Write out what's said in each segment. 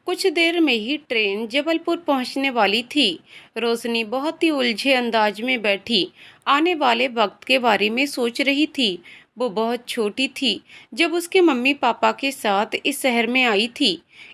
कुछ देर में ही ट्रेन जबलपुर पहुंचने वाली थी। रोशनी बहुत ही उलझे अंदाज में बैठी आने वाले वक्त के बारे में सोच रही थी। वो बहुत छोटी थी जब उसके मम्मी पापा के साथ इस शहर में आई थी।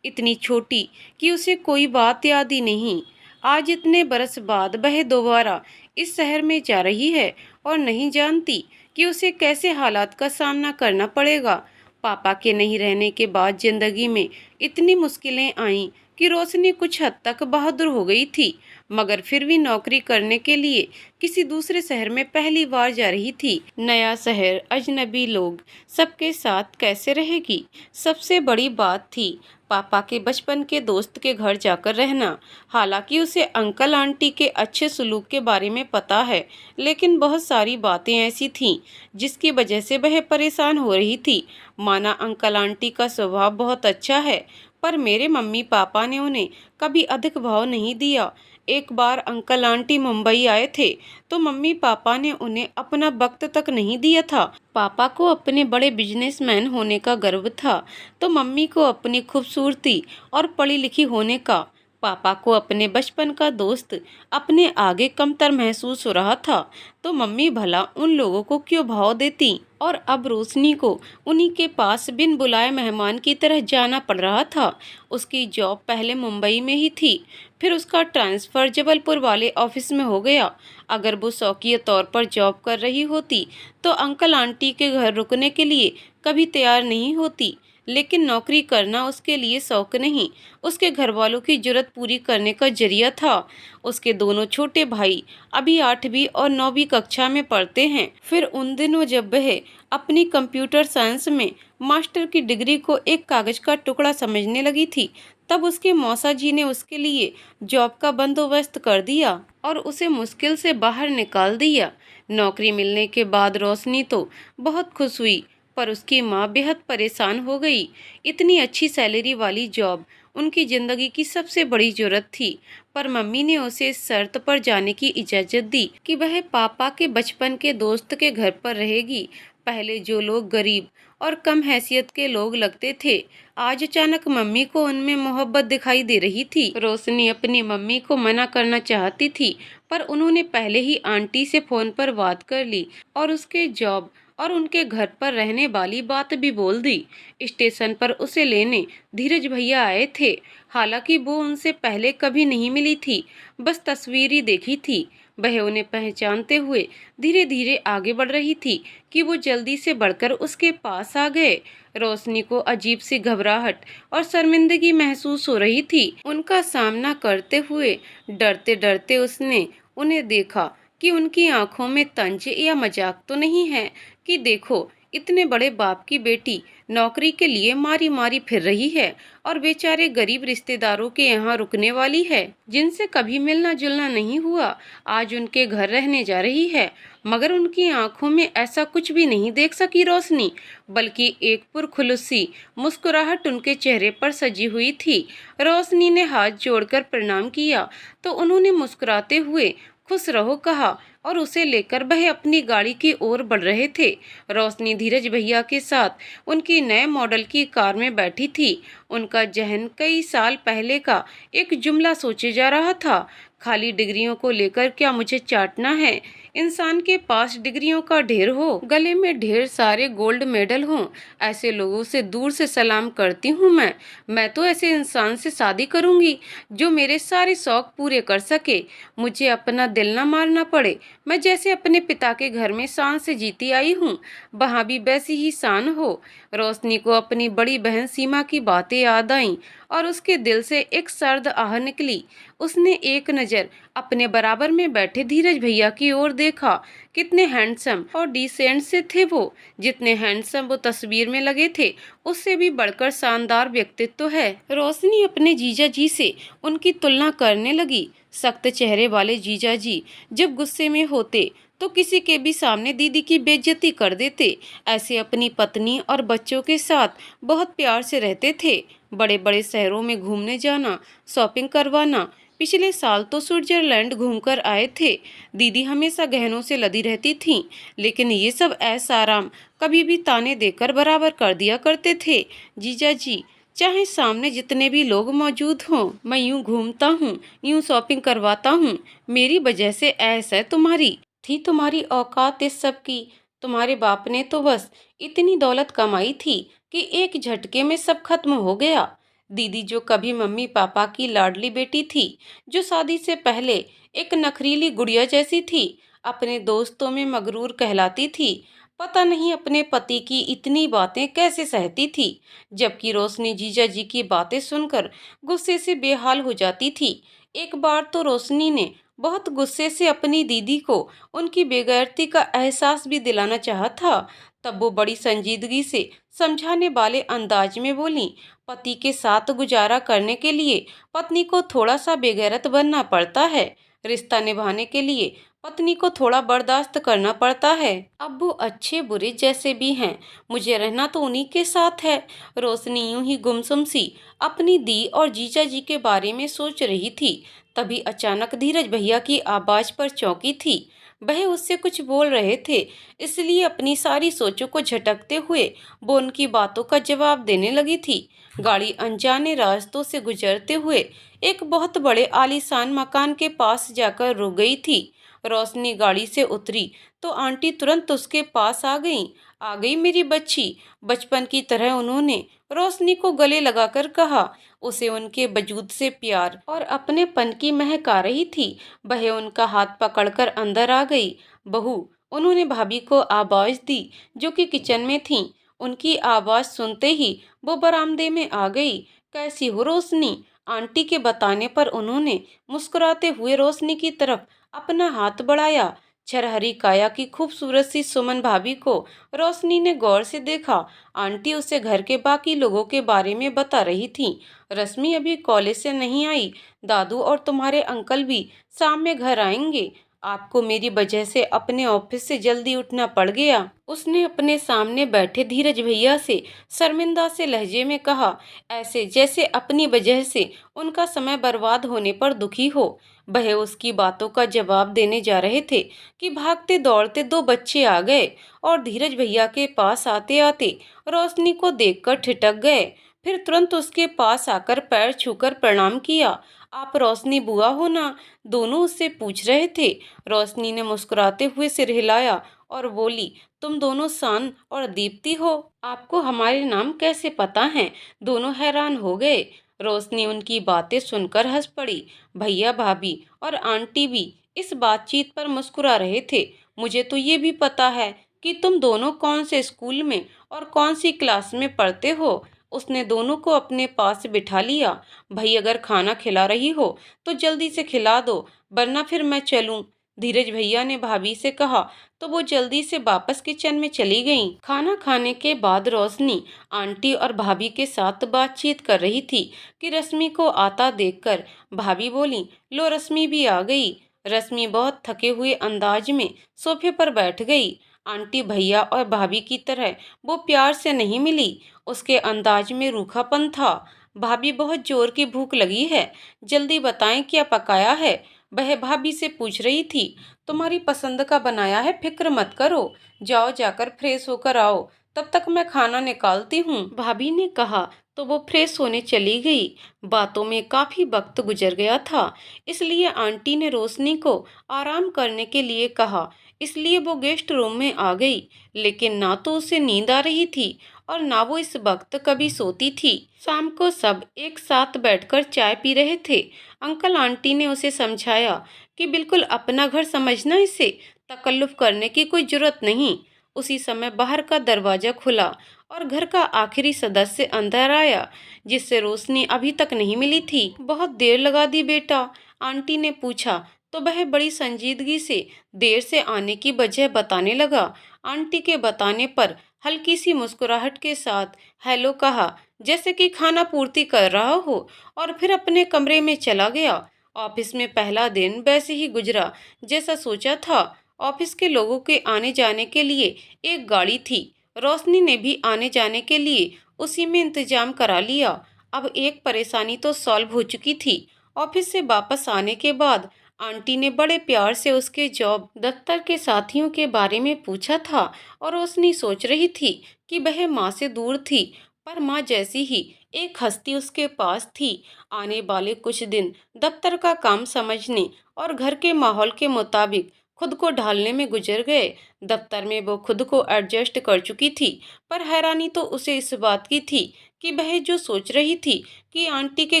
इतनी छोटी कि उसे कोई बात याद ही नहीं। आज इतने बरस बाद वह दोबारा इस शहर में जा रही है और नहीं जानती कि उसे कैसे हालात का सामना करना पड़ेगा। पापा के नहीं रहने के बाद जिंदगी में इतनी मुश्किलें आईं कि रोशनी कुछ हद तक बहादुर हो गई थी, मगर फिर भी नौकरी करने के लिए किसी दूसरे शहर में पहली बार जा रही थी। नया शहर, अजनबी लोग, सबके साथ कैसे रहेगी? सबसे बड़ी बात थी पापा के बचपन के दोस्त के घर जाकर रहना। हालांकि उसे अंकल आंटी के अच्छे सलूक के बारे में पता है, लेकिन बहुत सारी बातें ऐसी थीं जिसकी वजह से वह परेशान हो रही थी। माना अंकल आंटी का स्वभाव बहुत अच्छा है, पर मेरे मम्मी पापा ने उन्हें कभी अधिक भाव नहीं दिया। एक बार अंकल आंटी मुंबई आए थे तो मम्मी पापा ने उन्हें अपना वक्त तक नहीं दिया था। पापा को अपने बड़े बिजनेसमैन होने का गर्व था, तो मम्मी को अपनी खूबसूरती और पढ़ी लिखी होने का। पापा को अपने बचपन का दोस्त अपने आगे कमतर महसूस हो रहा था, तो मम्मी भला उन लोगों को क्यों भाव देती। और अब रोशनी को उन्हीं के पास बिन बुलाए मेहमान की तरह जाना पड़ रहा था। उसकी जॉब पहले मुंबई में ही थी, फिर उसका ट्रांसफ़र जबलपुर वाले ऑफिस में हो गया। अगर वो शौकिया तौर पर जॉब कर रही होती तो अंकल आंटी के घर रुकने के लिए कभी तैयार नहीं होती, लेकिन नौकरी करना उसके लिए शौक नहीं, उसके घर वालों की जरूरत पूरी करने का जरिया था। उसके दोनों छोटे भाई अभी 8वीं और 9वीं कक्षा में पढ़ते हैं। फिर उन दिनों जब वह अपनी कंप्यूटर साइंस में मास्टर की डिग्री को एक कागज का टुकड़ा समझने लगी थी, तब उसके मौसा जी ने उसके लिए जॉब का बंदोबस्त कर दिया और उसे मुश्किल से बाहर निकाल दिया। नौकरी मिलने के बाद रोशनी तो बहुत खुश हुई, पर उसकी माँ बेहद परेशान हो गई। इतनी अच्छी सैलरी वाली जॉब उनकी ज़िंदगी की सबसे बड़ी ज़रूरत थी, पर मम्मी ने उसे इस शर्त पर जाने की इजाज़त दी कि वह पापा के बचपन के दोस्त के घर पर रहेगी। पहले जो लोग गरीब और कम हैसियत के लोग लगते थे, आज अचानक मम्मी को उनमें मोहब्बत दिखाई दे रही थी। रोशनी अपनी मम्मी को मना करना चाहती थी, पर उन्होंने पहले ही आंटी से फ़ोन पर बात कर ली और उसके जॉब और उनके घर पर रहने वाली बात भी बोल दी। स्टेशन पर उसे लेने धीरज भैया आए थे। हालांकि वो उनसे पहले कभी नहीं मिली थी, बस तस्वीर ही देखी थी। वह उन्हें पहचानते हुए धीरे धीरे आगे बढ़ रही थी कि वो जल्दी से बढ़कर उसके पास आ गए। रोशनी को अजीब सी घबराहट और शर्मिंदगी महसूस हो रही थी। उनका सामना करते हुए डरते डरते उसने उन्हें देखा कि उनकी आंखों में तंज या मजाक तो नहीं है कि देखो, इतने बड़े बाप की बेटी नौकरी के लिए मारी मारी फिर रही है और बेचारे गरीब रिश्तेदारों के यहाँ रुकने वाली है, जिनसे कभी मिलना जुलना नहीं हुआ, आज उनके घर रहने जा रही है। मगर उनकी आंखों में ऐसा कुछ भी नहीं देख सकी रोशनी, बल्कि एक पुरखुलूसी मुस्कुराहट उनके चेहरे पर सजी हुई थी। रोशनी ने हाथ जोड़कर प्रणाम किया तो उन्होंने मुस्कुराते हुए खुश रहो कहा और उसे लेकर वह अपनी गाड़ी की ओर बढ़ रहे थे। रोशनी धीरज भैया के साथ उनकी नए मॉडल की कार में बैठी थी। उनका जहन कई साल पहले का एक जुमला सोचे जा रहा था, खाली डिग्रियों को लेकर क्या मुझे चाटना है। इंसान के पास डिग्रियों का ढेर हो, गले में ढेर सारे गोल्ड मेडल हों, ऐसे लोगों से दूर से सलाम करती हूँ मैं तो ऐसे इंसान से शादी करूँगी जो मेरे सारे शौक पूरे कर सके, मुझे अपना दिल न मारना पड़े। मैं जैसे अपने पिता के घर में शान से जीती आई हूँ, वहाँ भी वैसी ही शान हो। रोशनी को अपनी बड़ी बहन सीमा की बातें याद आईं और उसके दिल से एक सर्द आह निकली। उसने एक नज़र अपने बराबर में बैठे धीरज भैया की ओर देखा। कितने हैंडसम और डिसेंट से थे वो, जितने हैंडसम वो तस्वीर में लगे थे उससे भी बढ़कर शानदार व्यक्तित्व है। रोशनी अपने जीजा जी से उनकी तुलना करने लगी। सख्त चेहरे वाले जीजा जी जब गुस्से में होते तो किसी के भी सामने दीदी की बेइज्जती कर देते, ऐसे अपनी पत्नी और बच्चों के साथ बहुत प्यार से रहते थे। बड़े बड़े शहरों में घूमने जाना, शॉपिंग करवाना, पिछले साल तो स्विट्जरलैंड घूमकर आए थे। दीदी हमेशा गहनों से लदी रहती थीं, लेकिन ये सब ऐश आराम कभी भी ताने देकर बराबर कर दिया करते थे। जीजा जी चाहे सामने जितने भी लोग मौजूद हों। मैं यूं घूमता हूँ, यूं शॉपिंग करवाता हूँ। मेरी वजह से ऐश है तुम्हारी। थी तुम्हारी औकात इस सब की। तुम्हारे बाप ने तो बस इतनी दौलत कमाई थी कि एक झटके में सब खत्म हो गया। दीदी जो कभी मम्मी पापा की लाडली बेटी थी, जो शादी से पहले एक नखरीली गुड़िया जैसी थी, अपने दोस्तों में मगरूर कहलाती थी, पता नहीं अपने पति की इतनी बातें कैसे सहती थी। जबकि रोशनी जीजा जी की बातें सुनकर गुस्से से बेहाल हो जाती थी। एक बार तो रोशनी ने बहुत गुस्से से अपनी दीदी को उनकी बेगैरती का एहसास भी दिलाना चाहा था। तब वो बड़ी संजीदगी से समझाने वाले अंदाज में बोली, पति के साथ गुजारा करने के लिए पत्नी को थोड़ा सा बेगैरत बनना पड़ता है। रिश्ता निभाने के लिए पत्नी को थोड़ा बर्दाश्त करना पड़ता है। अब वो अच्छे बुरे जैसे भी हैं, मुझे रहना तो उन्हीं के साथ है। रोशनी यूं ही गुमसुम सी अपनी दी और जीजा जी के बारे में सोच रही थी। तभी अचानक धीरज भैया की आवाज पर चौंकी थी। वह उससे कुछ बोल रहे थे, इसलिए अपनी सारी सोचों को झटकते हुए वो उनकी बातों का जवाब देने लगी थी। गाड़ी अनजाने रास्तों से गुजरते हुए एक बहुत बड़े आलीशान मकान के पास जाकर रुक गई थी। रोशनी गाड़ी से उतरी तो आंटी तुरंत उसके पास आ गई मेरी बच्ची। बचपन की तरह उन्होंने रोशनी को गले लगाकर कहा। उसे उनके वजूद से प्यार और अपनेपन की महक आ रही थी। वह उनका हाथ पकड़कर अंदर आ गई। बहू, उन्होंने भाभी को आवाज दी, जो कि किचन में थीं। उनकी आवाज सुनते ही वो बरामदे में आ गई। कैसी हो रोशनी? आंटी के बताने पर उन्होंने मुस्कुराते हुए रोशनी की तरफ अपना हाथ बढ़ाया। छरहरी काया की खूबसूरत सी सुमन भाभी को रोशनी ने गौर से देखा। आंटी उसे घर के बाकी लोगों के बारे में बता रही थीं। रश्मि अभी कॉलेज से नहीं आई। दादू और तुम्हारे अंकल भी शाम में घर आएंगे। आपको मेरी वजह से अपने ऑफिस से जल्दी उठना पड़ गया। उसने अपने सामने बैठे धीरज भैया से शर्मिंदा से लहजे में कहा, ऐसे जैसे अपनी वजह से उनका समय बर्बाद होने पर दुखी हो। वह उसकी बातों का जवाब देने जा रहे थे कि भागते दौड़ते दो बच्चे आ गए और धीरज भैया के पास आते आते रोशनी को देखकर ठिठक गए। फिर तुरंत उसके पास आकर पैर छूकर प्रणाम किया। आप रोशनी बुआ हो ना? दोनों उससे पूछ रहे थे। रोशनी ने मुस्कुराते हुए सिर हिलाया और बोली, तुम दोनों शान और दीप्ति हो? आपको हमारे नाम कैसे पता हैं? दोनों हैरान हो गए। रोशनी उनकी बातें सुनकर हंस पड़ी। भैया भाभी और आंटी भी इस बातचीत पर मुस्कुरा रहे थे। मुझे तो ये भी पता है कि तुम दोनों कौन से स्कूल में और कौन सी क्लास में पढ़ते हो। उसने दोनों को अपने पास बिठा लिया। भाई, अगर खाना खिला रही हो तो जल्दी से खिला दो, वरना फिर मैं चलूं। धीरज भैया ने भाभी से कहा तो वो जल्दी से वापस किचन में चली गईं। खाना खाने के बाद रोशनी आंटी और भाभी के साथ बातचीत कर रही थी कि रश्मि को आता देखकर भाभी बोली, लो रश्मि भी आ गई। रश्मि बहुत थके हुए अंदाज में सोफे पर बैठ गई। आंटी भैया और भाभी की तरह वो प्यार से नहीं मिली। उसके अंदाज में रूखापन था। भाभी, बहुत जोर की भूख लगी है, जल्दी बताएं क्या पकाया है? वह भाभी से पूछ रही थी। तुम्हारी पसंद का बनाया है, फिक्र मत करो। जाओ, जाकर फ्रेश होकर आओ, तब तक मैं खाना निकालती हूँ, भाभी ने कहा। तो वो फ्रेश होने चली गई। बातों में काफी वक्त गुजर गया था, इसलिए आंटी ने रोशनी को आराम करने के लिए कहा। इसलिए वो गेस्ट रूम में आ गई। लेकिन ना तो उसे नींद आ रही थी और ना वो इस वक्त कभी सोती थी। शाम को सब एक साथ बैठकर चाय पी रहे थे। अंकल आंटी ने उसे समझाया कि बिल्कुल अपना घर समझना, इसे तकल्लुफ करने की कोई जरूरत नहीं। उसी समय बाहर का दरवाजा खुला और घर का आखिरी सदस्य अंदर आया, जिससे रोशनी अभी तक नहीं मिली थी। बहुत देर लगा दी बेटा? आंटी ने पूछा तो वह बड़ी संजीदगी से देर से आने की वजह बताने लगा। आंटी के बताने पर हल्की सी मुस्कुराहट के साथ हेलो कहा, जैसे कि खाना पूर्ति कर रहा हो, और फिर अपने कमरे में चला गया। ऑफिस में पहला दिन वैसे ही गुजरा जैसा सोचा था। ऑफिस के लोगों के आने जाने के लिए एक गाड़ी थी। रोशनी ने भी आने जाने के लिए उसी में इंतजाम करा लिया। अब एक परेशानी तो सॉल्व हो चुकी थी। ऑफिस से वापस आने के बाद आंटी ने बड़े प्यार से उसके जॉब दफ्तर के साथियों के बारे में पूछा था और रोशनी सोच रही थी कि वह माँ से दूर थी, पर माँ जैसी ही एक हस्ती उसके पास थी। आने वाले कुछ दिन दफ्तर का काम समझने और घर के माहौल के मुताबिक खुद को ढालने में गुजर गए। दफ्तर में वो खुद को एडजस्ट कर चुकी थी, पर हैरानी तो उसे इस बात की थी कि वह जो सोच रही थी कि आंटी के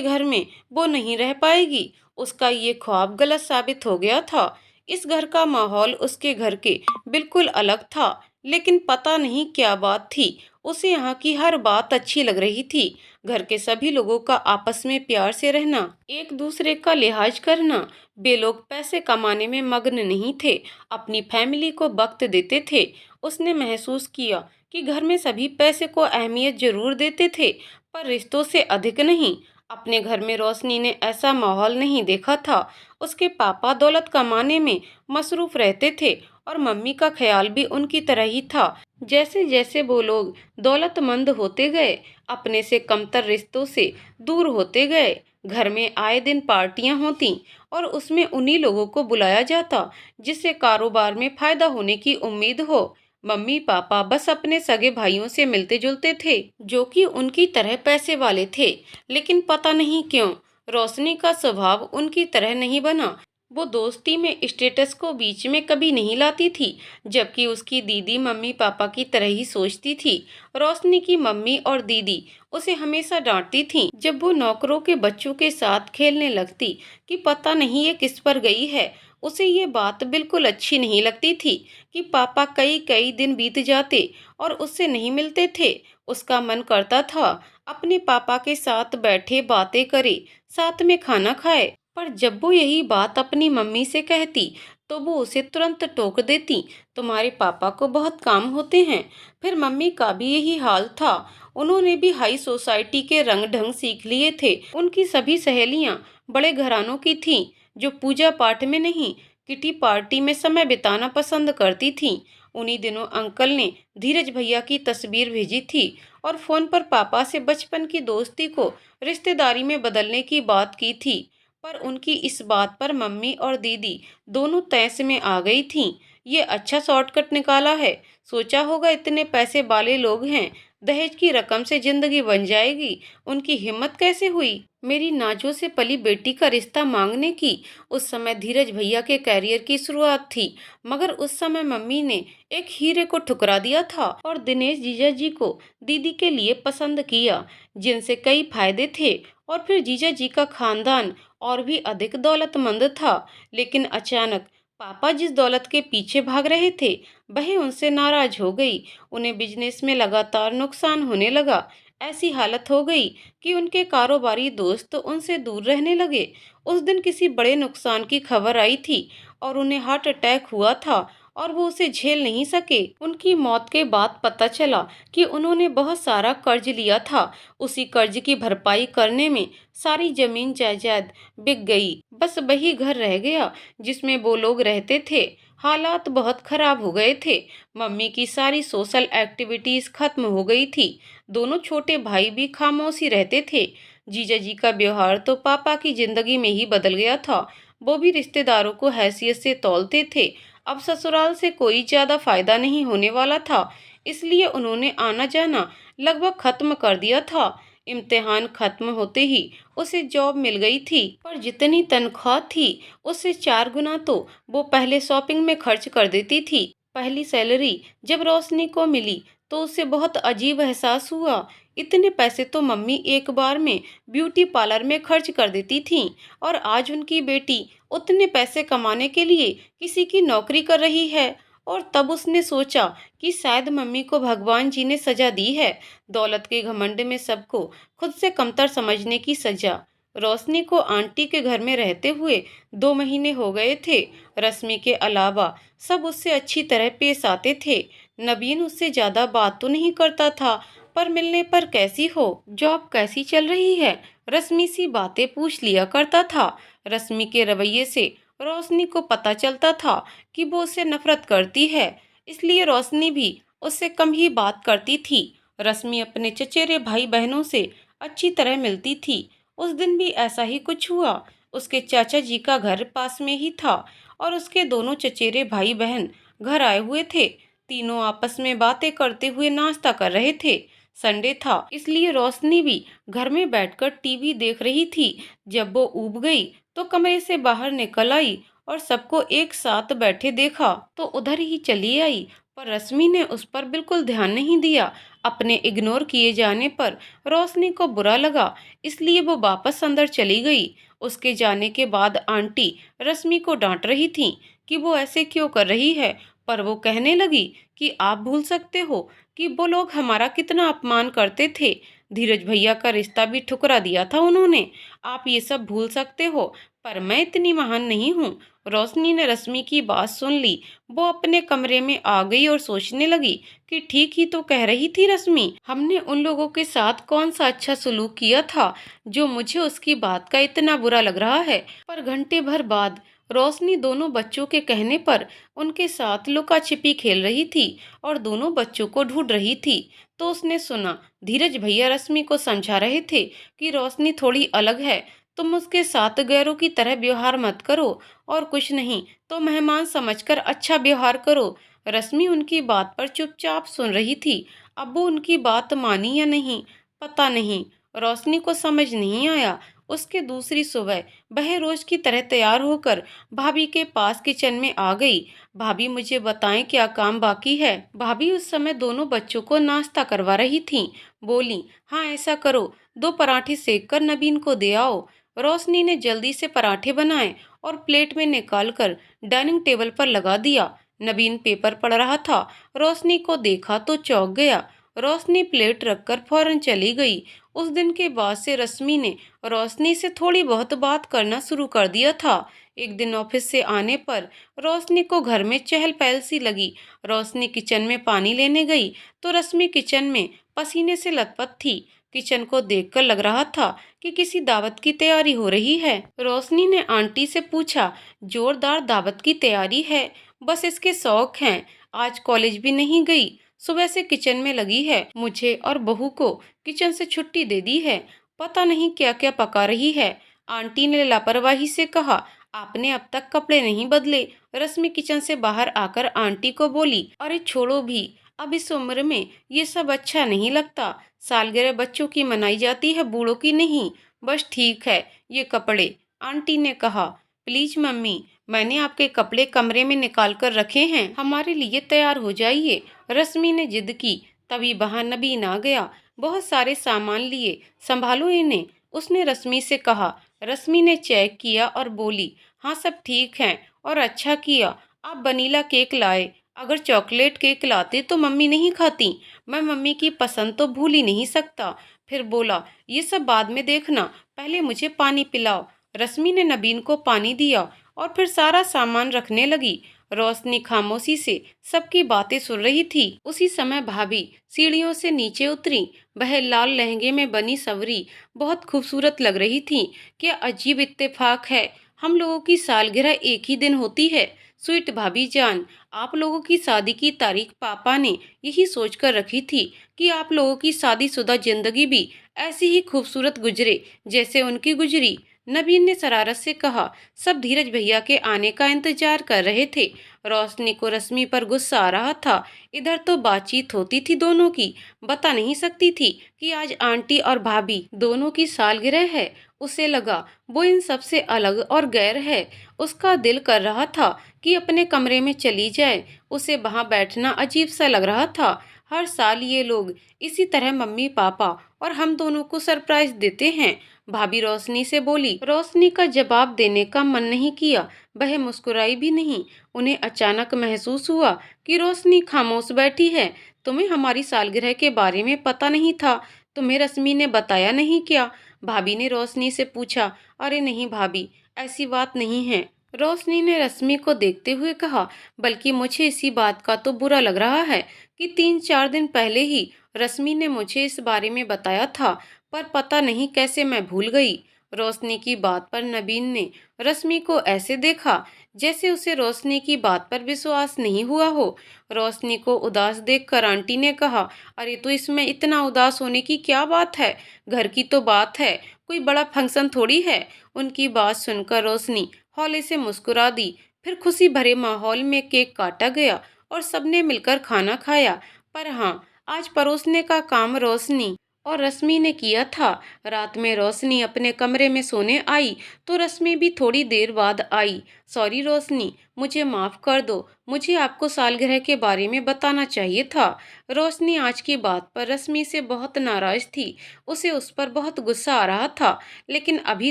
घर में वो नहीं रह पाएगी, उसका ये ख्वाब गलत साबित हो गया था। इस घर का माहौल उसके घर के बिल्कुल अलग था, लेकिन पता नहीं क्या बात थी, उसे यहाँ की हर बात अच्छी लग रही थी। घर के सभी लोगों का आपस में प्यार से रहना, एक दूसरे का लिहाज करना। वे लोग पैसे कमाने में मग्न नहीं थे, अपनी फैमिली को वक्त देते थे। उसने महसूस किया कि घर में सभी पैसे को अहमियत जरूर देते थे, पर रिश्तों से अधिक नहीं। अपने घर में रोशनी ने ऐसा माहौल नहीं देखा था। उसके पापा दौलत कमाने में मसरूफ रहते थे और मम्मी का ख्याल भी उनकी तरह ही था। जैसे जैसे वो लोग दौलतमंद होते गए, अपने से कमतर रिश्तों से दूर होते गए। घर में आए दिन पार्टियां होती और उसमें उन्हीं लोगों को बुलाया जाता जिससे कारोबार में फायदा होने की उम्मीद हो। मम्मी पापा बस अपने सगे भाइयों से मिलते जुलते थे जो कि उनकी तरह पैसे वाले थे, लेकिन पता नहीं क्यों रोशनी का स्वभाव उनकी तरह नहीं बना। वो दोस्ती में स्टेटस को बीच में कभी नहीं लाती थी, जबकि उसकी दीदी मम्मी पापा की तरह ही सोचती थी। रोशनी की मम्मी और दीदी उसे हमेशा डांटती थीं जब वो नौकरों के बच्चों के साथ खेलने लगती कि पता नहीं ये किस पर गई है। उसे ये बात बिल्कुल अच्छी नहीं लगती थी कि पापा कई कई दिन बीत जाते और उससे नहीं मिलते थे। उसका मन करता था अपने पापा के साथ बैठे बातें करे, साथ में खाना खाए, पर जब वो यही बात अपनी मम्मी से कहती तो वो उसे तुरंत टोक देती, तुम्हारे पापा को बहुत काम होते हैं। फिर मम्मी का भी यही हाल था। उन्होंने भी हाई सोसाइटी के रंग ढंग सीख लिए थे। उनकी सभी सहेलियां बड़े घरानों की थीं, जो पूजा पाठ में नहीं, किटी पार्टी में समय बिताना पसंद करती थीं। उन्हीं दिनों अंकल ने धीरज भैया की तस्वीर भेजी थी और फोन पर पापा से बचपन की दोस्ती को रिश्तेदारी में बदलने की बात की थी। पर उनकी इस बात पर मम्मी और दीदी दोनों तैस में आ गई थीं। ये अच्छा शॉर्टकट निकाला है, सोचा होगा इतने पैसे वाले लोग हैं, दहेज की रकम से जिंदगी बन जाएगी। उनकी हिम्मत कैसे हुई मेरी नाजो से पली बेटी का रिश्ता मांगने की। उस समय धीरज भैया के कैरियर की शुरुआत थी, मगर उस समय मम्मी ने एक हीरे को ठुकरा दिया था और दिनेश जीजा जी को दीदी के लिए पसंद किया, जिनसे कई फायदे थे। और फिर जीजा जी का खानदान और भी अधिक दौलतमंद था, लेकिन अचानक पापा जिस दौलत के पीछे भाग रहे थे वह उनसे नाराज हो गई। उन्हें बिजनेस में लगातार नुकसान होने लगा। ऐसी हालत हो गई कि उनके कारोबारी दोस्त उनसे दूर रहने लगे। उस दिन किसी बड़े नुकसान की खबर आई थी और उन्हें हार्ट अटैक हुआ था और वो उसे झेल नहीं सके। उनकी मौत के बाद पता चला कि उन्होंने बहुत सारा कर्ज लिया था। उसी कर्ज की भरपाई करने में सारी जमीन जायदाद बिक गई, बस वही घर रह गया जिसमें वो लोग रहते थे। हालात बहुत खराब हो गए थे। मम्मी की सारी सोशल एक्टिविटीज खत्म हो गई थी। दोनों छोटे भाई भी खामोश ही रहते थे। जीजा जी का व्यवहार तो पापा की जिंदगी में ही बदल गया था। वो भी रिश्तेदारों को हैसियत से तौलते थे। अब ससुराल से कोई ज्यादा फायदा नहीं होने वाला था, इसलिए उन्होंने आना जाना लगभग खत्म कर दिया था। इम्तिहान खत्म होते ही उसे जॉब मिल गई थी, पर जितनी तनख्वाह थी उससे 4 गुना तो वो पहले शॉपिंग में खर्च कर देती थी। पहली सैलरी जब रोशनी को मिली तो उसे बहुत अजीब एहसास हुआ। इतने पैसे तो मम्मी एक बार में ब्यूटी पार्लर में खर्च कर देती थीं, और आज उनकी बेटी उतने पैसे कमाने के लिए किसी की नौकरी कर रही है। और तब उसने सोचा कि शायद मम्मी को भगवान जी ने सजा दी है, दौलत के घमंड में सबको खुद से कमतर समझने की सजा। रोशनी को आंटी के घर में रहते हुए 2 महीने हो गए थे। रश्मि के अलावा सब उससे अच्छी तरह पेश आते थे। नवीन उससे ज्यादा बात तो नहीं करता था, पर मिलने पर कैसी हो, जॉब कैसी चल रही है, रश्मि सी बातें पूछ लिया करता था। रश्मि के रवैये से रोशनी को पता चलता था कि वो उससे नफरत करती है, इसलिए रोशनी भी उससे कम ही बात करती थी। रश्मि अपने चचेरे भाई बहनों से अच्छी तरह मिलती थी। उस दिन भी ऐसा ही कुछ हुआ। उसके चाचा जी का घर पास में ही था और उसके दोनों चचेरे भाई बहन घर आए हुए थे। तीनों आपस में बातें करते हुए नाश्ता कर रहे थे। संडे था, इसलिए रोशनी भी घर में बैठकर टीवी देख रही थी। जब वो ऊब गई तो कमरे से बाहर निकल आई और सबको एक साथ बैठे देखा तो उधर ही चली आई, पर रश्मि ने उस पर बिल्कुल ध्यान नहीं दिया। अपने इग्नोर किए जाने पर रोशनी को बुरा लगा, इसलिए वो वापस अंदर चली गई। उसके जाने के बाद आंटी रश्मि को डांट रही थी कि वो ऐसे क्यों कर रही है, पर वो कहने लगी कि आप भूल सकते हो कि वो लोग हमारा कितना अपमान करते थे। धीरज भैया का रिश्ता भी ठुकरा दिया था उन्होंने। आप ये सब भूल सकते हो, पर मैं इतनी महान नहीं हूँ। रोशनी ने रश्मि की बात सुन ली। वो अपने कमरे में आ गई और सोचने लगी कि ठीक ही तो कह रही थी रश्मि। हमने उन लोगों के साथ कौन सा अच्छा सलूक किया था जो मुझे उसकी बात का इतना बुरा लग रहा है। पर घंटे भर बाद रोशनी दोनों बच्चों के कहने पर उनके साथ लुका छिपी खेल रही थी और दोनों बच्चों को ढूंढ रही थी। तो उसने सुना धीरज भैया रश्मि को समझा रहे थे कि रोशनी थोड़ी अलग है, तुम उसके साथ गैरों की तरह व्यवहार मत करो, और कुछ नहीं तो मेहमान समझकर अच्छा व्यवहार करो। रश्मि उनकी बात पर चुपचाप सुन रही थी। अब वो उनकी बात मानी या नहीं, पता नहीं। रोशनी को समझ नहीं आया। उसके दूसरी सुबह वह रोज की तरह तैयार होकर भाभी के पास किचन में आ गई। भाभी मुझे बताएं क्या काम बाकी है। भाभी उस समय दोनों बच्चों को नाश्ता करवा रही थीं। बोली, हाँ ऐसा करो, 2 पराठे सेक कर नबीन को दे आओ। रोशनी ने जल्दी से पराठे बनाए और प्लेट में निकालकर डाइनिंग टेबल पर लगा दिया। नबीन पेपर पढ़ रहा था। रोशनी को देखा तो चौंक गया। रोशनी प्लेट रखकर फौरन चली गई। उस दिन के बाद से रश्मि ने रोशनी से थोड़ी बहुत बात करना शुरू कर दिया था। एक दिन ऑफिस से आने पर रोशनी को घर में चहल पहल सी लगी। रोशनी किचन में पानी लेने गई तो रश्मि किचन में पसीने से लथपथ थी। किचन को देखकर लग रहा था कि किसी दावत की तैयारी हो रही है। रोशनी ने आंटी से पूछा, जोरदार दावत की तैयारी है, बस इसके शौक हैं। आज कॉलेज भी नहीं गई, सुबह से किचन में लगी है। मुझे और बहू को किचन से छुट्टी दे दी है, पता नहीं क्या क्या पका रही है। आंटी ने लापरवाही से कहा, आपने अब तक कपड़े नहीं बदले। रश्मि किचन से बाहर आकर आंटी को बोली, अरे छोड़ो भी, अब इस उम्र में ये सब अच्छा नहीं लगता। सालगिरह बच्चों की मनाई जाती है, बूढ़ों की नहीं। बस ठीक है ये कपड़े। आंटी ने कहा, प्लीज मम्मी, मैंने आपके कपड़े कमरे में निकाल कर रखे हैं, हमारे लिए तैयार हो जाइए। रश्मि ने जिद की। तभी वहां नबीन आ गया। बहुत सारे सामान लिए, संभालो इन्हें, उसने रश्मि से कहा। रश्मि ने चेक किया और बोली, हाँ सब ठीक है। और अच्छा किया आप वनीला केक लाए, अगर चॉकलेट केक लाते तो मम्मी नहीं खाती। मैं मम्मी की पसंद तो भूल ही नहीं सकता। फिर बोला, ये सब बाद में देखना, पहले मुझे पानी पिलाओ। रश्मि ने नबीन को पानी दिया और फिर सारा सामान रखने लगी। रोशनी खामोशी से सबकी बातें सुन रही थी। उसी समय भाभी सीढ़ियों से नीचे उतरी। वह लाल लहंगे में बनी सवरी बहुत खूबसूरत लग रही थी। क्या अजीब इत्तेफाक है, हम लोगों की सालगिरह एक ही दिन होती है। स्वीट भाभी जान, आप लोगों की शादी की तारीख पापा ने यही सोचकर रखी थी कि आप लोगों की शादीशुदा जिंदगी भी ऐसी ही खूबसूरत गुजरे जैसे उनकी गुजरी। नबीन ने शरारत से कहा। सब धीरज भैया के आने का इंतजार कर रहे थे। रोशनी को रश्मि पर गुस्सा आ रहा था। इधर तो बातचीत होती थी दोनों की, बता नहीं सकती थी कि आज आंटी और भाभी दोनों की सालगिरह है। उसे लगा वो इन सबसे अलग और गैर है। उसका दिल कर रहा था कि अपने कमरे में चली जाए। उसे वहां बैठना अजीब सा लग रहा था। हर साल ये लोग इसी तरह मम्मी पापा और हम दोनों को सरप्राइज देते हैं। भाभी रोशनी से बोली। रोशनी का जवाब देने का मन नहीं किया, वह मुस्कुराई भी नहीं। उन्हें अचानक महसूस हुआ कि रोशनी खामोश बैठी है। तुम्हें हमारी सालगिरह के बारे में पता नहीं था? तुम्हें रश्मि ने बताया नहीं क्या? भाभी ने रोशनी से पूछा। अरे नहीं भाभी, ऐसी बात नहीं है, रोशनी ने रश्मि को देखते हुए कहा। बल्कि मुझे इसी बात का तो बुरा लग रहा है कि 3-4 दिन पहले ही रश्मि ने मुझे इस बारे में बताया था, पर पता नहीं कैसे मैं भूल गई। रोशनी की बात पर नबीन ने रश्मि को ऐसे देखा जैसे उसे रोशनी की बात पर विश्वास नहीं हुआ हो। रोशनी को उदास देखकर आंटी ने कहा, अरे तो इसमें इतना उदास होने की क्या बात है, घर की तो बात है, कोई बड़ा फंक्शन थोड़ी है। उनकी बात सुनकर रोशनी हौले से मुस्कुरा दी। फिर खुशी भरे माहौल में केक काटा गया और सबने मिलकर खाना खाया। पर हाँ, आज परोसने का काम रोशनी और रश्मि ने किया था। रात में रोशनी अपने कमरे में सोने आई तो रश्मि भी थोड़ी देर बाद आई। सॉरी रोशनी, मुझे माफ कर दो, मुझे आपको सालगिरह के बारे में बताना चाहिए था। रोशनी आज की बात पर रश्मि से बहुत नाराज थी। उसे उस पर बहुत गुस्सा आ रहा था, लेकिन अभी